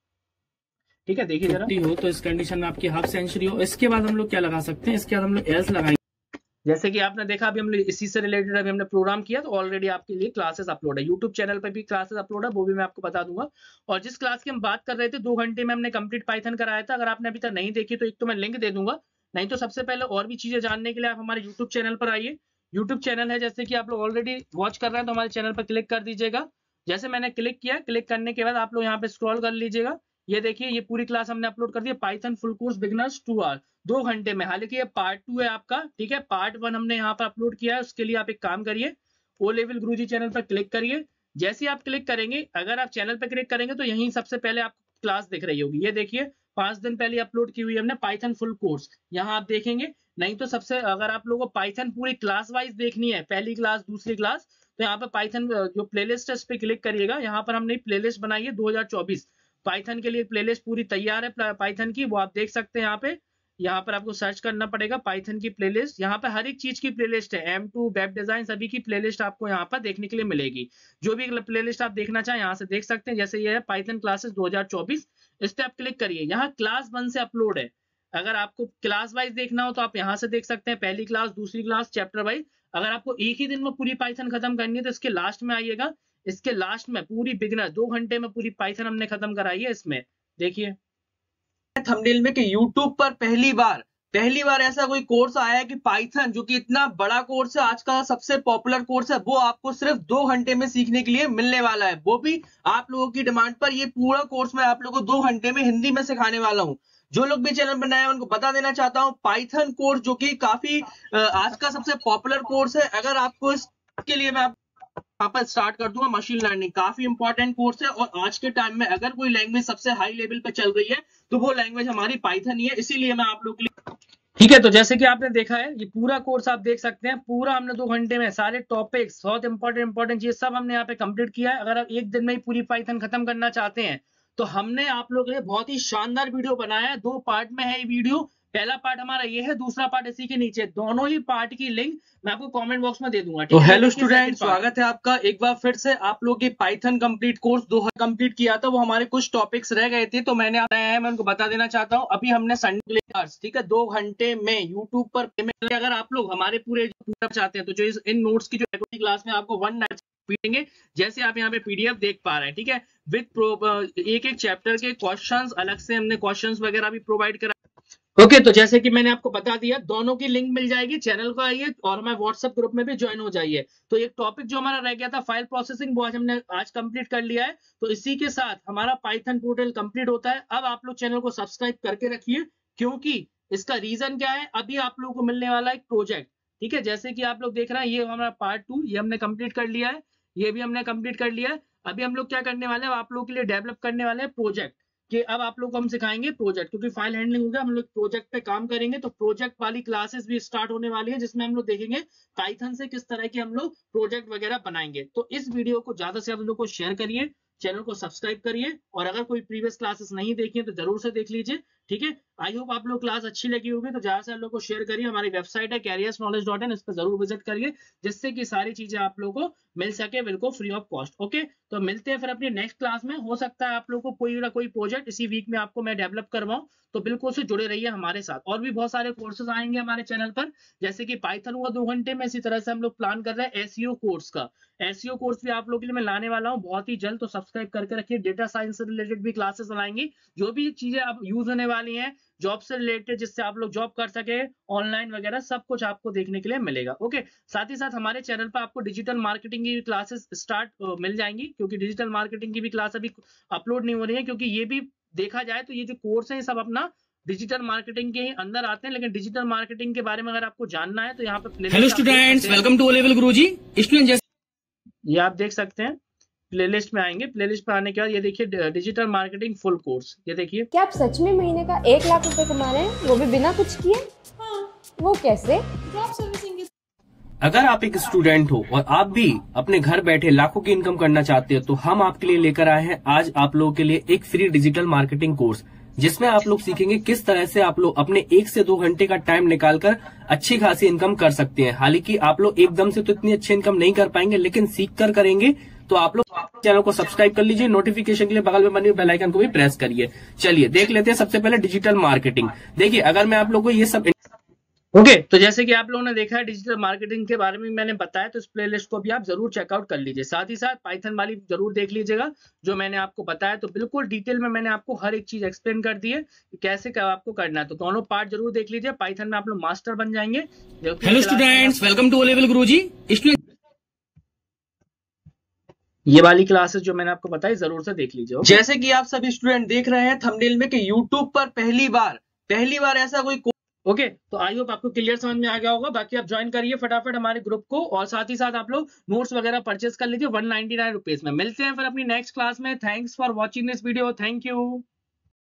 ठीक है। देखिए जरा हो तो इस कंडीशन में आपकी हाफ सेंचुरी हो, इसके बाद हम लोग क्या लगा सकते हैं, इसके बाद हम लोग एल्स लगाएंगे। जैसे कि आपने देखा अभी हम लोग इसी से रिलेटेड अभी हमने प्रोग्राम किया, तो ऑलरेडी आपके लिए क्लासेस अपलोड है, यूट्यूब चैनल पर भी क्लासेस अपलोड है, वो भी मैं आपको बता दूंगा। और जिस क्लास की हम बात कर रहे थे 2 घंटे में हमने कंप्लीट पाइथन कराया था, अगर आपने अभी तक नहीं देखी तो एक तो मैं लिंक दे दूंगा, नहीं तो सबसे पहले और भी चीजें जानने के लिए आप हमारे यूट्यूब चैनल पर आइए। यूट्यूब चैनल है, जैसे कि आप लोग ऑलरेडी वॉच कर रहे हैं तो हमारे चैनल पर क्लिक कर दीजिएगा। जैसे मैंने क्लिक किया, क्लिक करने के बाद आप लोग यहाँ पे स्क्रॉल कर लीजिएगा, ये देखिए ये पूरी क्लास हमने अपलोड कर दी है, Python full course beginners 2 hour, 2 घंटे में। हालांकि ये पार्ट 2 है आपका, ठीक है, पार्ट 1 हमने यहाँ पर अपलोड किया है। उसके लिए आप एक काम करिए, ओ लेवल गुरुजी चैनल पर क्लिक करिए। जैसे आप क्लिक करेंगे, अगर आप चैनल पर क्लिक करेंगे तो यहीं सबसे पहले आपको क्लास दिख रही होगी, ये देखिए 5 दिन पहले अपलोड की हुई है हमने पाइथन फुल कोर्स, यहाँ आप देखेंगे। नहीं तो सबसे अगर आप लोगों को पाइथन पूरी क्लास वाइज देखनी है, पहली क्लास दूसरी क्लास, तो यहाँ पे पाइथन जो प्लेलिस्ट है उस पर क्लिक करिएगा। यहाँ पर हमने प्लेलिस्ट बनाई है 2024 पाइथन के लिए, प्लेलिस्ट पूरी तैयार है पाइथन की, वो आप देख सकते हैं। यहाँ पर आपको सर्च करना पड़ेगा पाइथन की प्लेलिस्ट, यहाँ पे हर एक चीज की प्लेलिस्ट है, M2 वेब डिजाइन सभी की प्लेलिस्ट आपको यहाँ पर देखने के लिए मिलेगी। जो भी प्लेलिस्ट आप देखना चाहें यहाँ से देख सकते हैं। जैसे ये है पाइथन क्लासेस 2024, इस पे आप क्लिक करिए, यहाँ क्लास 1 से अपलोड है। अगर आपको क्लास वाइज देखना हो तो आप यहाँ से देख सकते हैं, पहली क्लास दूसरी क्लास चैप्टर वाइज। अगर आपको एक ही दिन में पूरी पाइथन खत्म करनी है तो इसके लास्ट में आइएगा, इसके लास्ट में पूरी बिगनर 2 घंटे में पूरी पाइथन हमने खत्म कराई है। इसमें देखिए थंबनेल में कि YouTube पर पहली बार पहली बार ऐसा कोई कोर्स आया है कि पाइथन जो कि इतना बड़ा कोर्स है, आज का सबसे पॉपुलर कोर्स है, वो आपको सिर्फ 2 घंटे में सीखने के लिए मिलने वाला है, वो भी आप लोगों की डिमांड पर। ये पूरा कोर्स मैं आप लोगों को 2 घंटे में हिंदी में सिखाने वाला हूँ। जो लोग भी चैनल पर नए हैं उनको बता देना चाहता हूँ, पाइथन कोर्स जो कि काफी आज का सबसे पॉपुलर कोर्स है। अगर आपको इसके लिए मैं यहाँ पर स्टार्ट कर दूंगा, मशीन लर्निंग काफी इंपॉर्टेंट कोर्स है, और आज के टाइम में अगर कोई लैंग्वेज सबसे हाई लेवल पे चल रही है तो वो लैंग्वेज हमारी पाइथन ही है, इसीलिए मैं आप लोग के लिए। ठीक है, तो जैसे कि आपने देखा है, ये पूरा कोर्स आप देख सकते हैं, पूरा हमने 2 घंटे में सारे टॉपिक्स, बहुत इंपॉर्टेंट चीज सब हमने यहाँ पे कंप्लीट किया है। अगर आप एक दिन में ही पूरी पाइथन खत्म करना चाहते हैं तो हमने आप लोगों के लिए बहुत ही शानदार वीडियो बनाया है। 2 पार्ट में है ये वीडियो। पहला पार्ट हमारा ये है, दूसरा पार्ट इसी के नीचे। दोनों ही पार्ट की लिंक मैं आपको कमेंट बॉक्स में दे दूंगा। तो हेलो स्टूडेंट, स्वागत है आपका एक बार फिर से। आप लोग की पाइथन कंप्लीट कोर्स 2 कंप्लीट किया था, वो हमारे कुछ टॉपिक्स रह गए थे, तो मैं उनको बता देना चाहता हूँ। अभी हमने संडे क्लास, ठीक है, 2 घंटे में यूट्यूब पर पेमेंट। अगर आप लोग हमारे पूरे चाहते हैं तो जो इन नोट्स की जो क्लास में आपको 1 नाइट पीटेंगे, जैसे आप यहाँ पे पीडीएफ देख पा रहे हैं, ठीक है, विद एक चैप्टर के क्वेश्चंस, अलग से हमने क्वेश्चंस वगैरह भी प्रोवाइड करा। ओके, तो जैसे कि मैंने आपको बता दिया, दोनों की लिंक मिल जाएगी, चैनल को आइए और हमारे व्हाट्सएप ग्रुप में भी ज्वाइन हो जाइए। तो एक टॉपिक जो हमारा रह गया था फाइल प्रोसेसिंग, वो आज कंप्लीट कर लिया है। तो इसी के साथ हमारा पाइथन ट्यूटोरियल कंप्लीट होता है। अब आप लोग चैनल को सब्सक्राइब करके रखिए, क्योंकि इसका रीजन क्या है, अभी आप लोगों को मिलने वाला एक प्रोजेक्ट, ठीक है, जैसे कि आप लोग देख रहे हैं, ये हमारा पार्ट 2 ये हमने कंप्लीट कर लिया है, ये भी हमने कंप्लीट कर लिया है। अभी हम लोग क्या करने वाले हैं, आप लोगों के लिए डेवलप करने वाले हैं प्रोजेक्ट, कि अब आप लोग को हम सिखाएंगे प्रोजेक्ट, क्योंकि फाइल हैंडलिंग हो गया, हम लोग प्रोजेक्ट पे काम करेंगे। तो प्रोजेक्ट वाली क्लासेस भी स्टार्ट होने वाली है, जिसमें हम लोग देखेंगे पाइथन से किस तरह के हम लोग प्रोजेक्ट वगैरह बनाएंगे। तो इस वीडियो को ज्यादा से ज्यादा लोग को शेयर करिए, चैनल को सब्सक्राइब करिए, और अगर कोई प्रीवियस क्लासेस नहीं देखी है तो जरूर से देख लीजिए, ठीक है। आई होप आप लोग क्लास अच्छी लगी होगी, तो ज्यादा से लोग को शेयर करिए। हमारी वेबसाइट है careersknowledge.in, इस पर जरूर विजिट करिए, जिससे कि सारी चीजें आप लोगों को मिल सके बिल्कुल फ्री ऑफ कॉस्ट। ओके, तो मिलते हैं फिर अपनी नेक्स्ट क्लास में। हो सकता है आप लोग को कोई ना कोई प्रोजेक्ट इसी वीक में आपको मैं डेवलप करवाऊं, तो बिल्कुल से जुड़े रहिए हमारे साथ। और भी बहुत सारे कोर्सेज आएंगे हमारे चैनल पर, जैसे कि पाइथन हुआ 2 घंटे में, इसी तरह से हम लोग प्लान कर रहे हैं एसईओ कोर्स का। एसईओ कोर्स भी आप लोग के लिए मैं लाने वाला हूं बहुत ही जल्द, तो सब्सक्राइब करके रखिए। डेटा साइंस से रिलेटेड भी क्लासेस लाएंगे, जो भी चीजें अब यूज होने वाली हैं जॉब से रिलेटेड, जिससे आप लोग जॉब कर सके ऑनलाइन वगैरह, सब कुछ आपको देखने के लिए मिलेगा। ओके, साथ ही साथ हमारे चैनल पर आपको डिजिटल मार्केटिंग की क्लासेस स्टार्ट मिल जाएंगी, क्योंकि डिजिटल मार्केटिंग की भी क्लास अभी अपलोड नहीं हो रही है, क्योंकि ये भी देखा जाए तो ये जो कोर्स है ये सब अपना डिजिटल मार्केटिंग के ही अंदर आते हैं। लेकिन डिजिटल मार्केटिंग के बारे में अगर आपको जानना है तो यहाँ पे hello students, welcome to O level Guruji. Student ये आप देख सकते हैं, प्लेलिस्ट में आएंगे। प्लेलिस्ट में आने के बाद ये देखिए डिजिटल मार्केटिंग फुल कोर्स, ये देखिए। क्या आप सच में महीने का 1 लाख रुपए कमा रहे हैं, वो भी बिना कुछ किए? हाँ। वो कैसे? Job servicing. अगर आप एक स्टूडेंट हो और आप भी अपने घर बैठे लाखों की इनकम करना चाहते हो, तो हम आपके लिए लेकर आए हैं आज आप लोगों के लिए एक फ्री डिजिटल मार्केटिंग कोर्स, जिसमें आप लोग सीखेंगे किस तरह से आप लोग अपने 1 से 2 घंटे का टाइम निकालकर अच्छी खासी इनकम कर सकते हैं। हालांकि आप लोग एकदम से तो इतनी अच्छी इनकम नहीं कर पाएंगे, लेकिन सीख कर करेंगे। तो आप लोग चैनल को सब्सक्राइब कर लीजिए, नोटिफिकेशन के लिए बगल में बने बेल आइकन को भी प्रेस करिए। चलिए देख लेते हैं सबसे पहले डिजिटल मार्केटिंग। देखिए, अगर मैं आप लोग को ये सब ओके, तो जैसे कि आप लोगों ने देखा है डिजिटल मार्केटिंग के बारे में मैंने बताया, तो इस प्लेलिस्ट को भी आप जरूर चेकआउट कर लीजिए। साथ ही साथ पाइथन वाली जरूर देख लीजिएगा जो मैंने आपको बताया, तो बिल्कुल डिटेल में मैंने आपको हर एक चीज एक्सप्लेन कर दी है कि कैसे आपको करना है। तो दोनों पार्ट जरूर देख लीजिए, पाइथन में आप लोग मास्टर बन जाएंगे। Hello students, welcome to O level Guruji. ये वाली क्लासेस जो मैंने आपको बताई जरूर से देख लीजिए। जैसे कि आप सभी स्टूडेंट देख रहे हैं थंबनेल में कि यूट्यूब पर पहली बार ऐसा कोई ओके, तो आई होप आपको क्लियर समझ में आ गया होगा। बाकी आप ज्वाइन करिए फटाफट हमारे ग्रुप को, और साथ ही साथ आप लोग नोट्स वगैरह परचेज कर लीजिए 199 रुपीज में। मिलते हैं फिर अपनी नेक्स्ट क्लास में। Thanks for watching this video, thank you.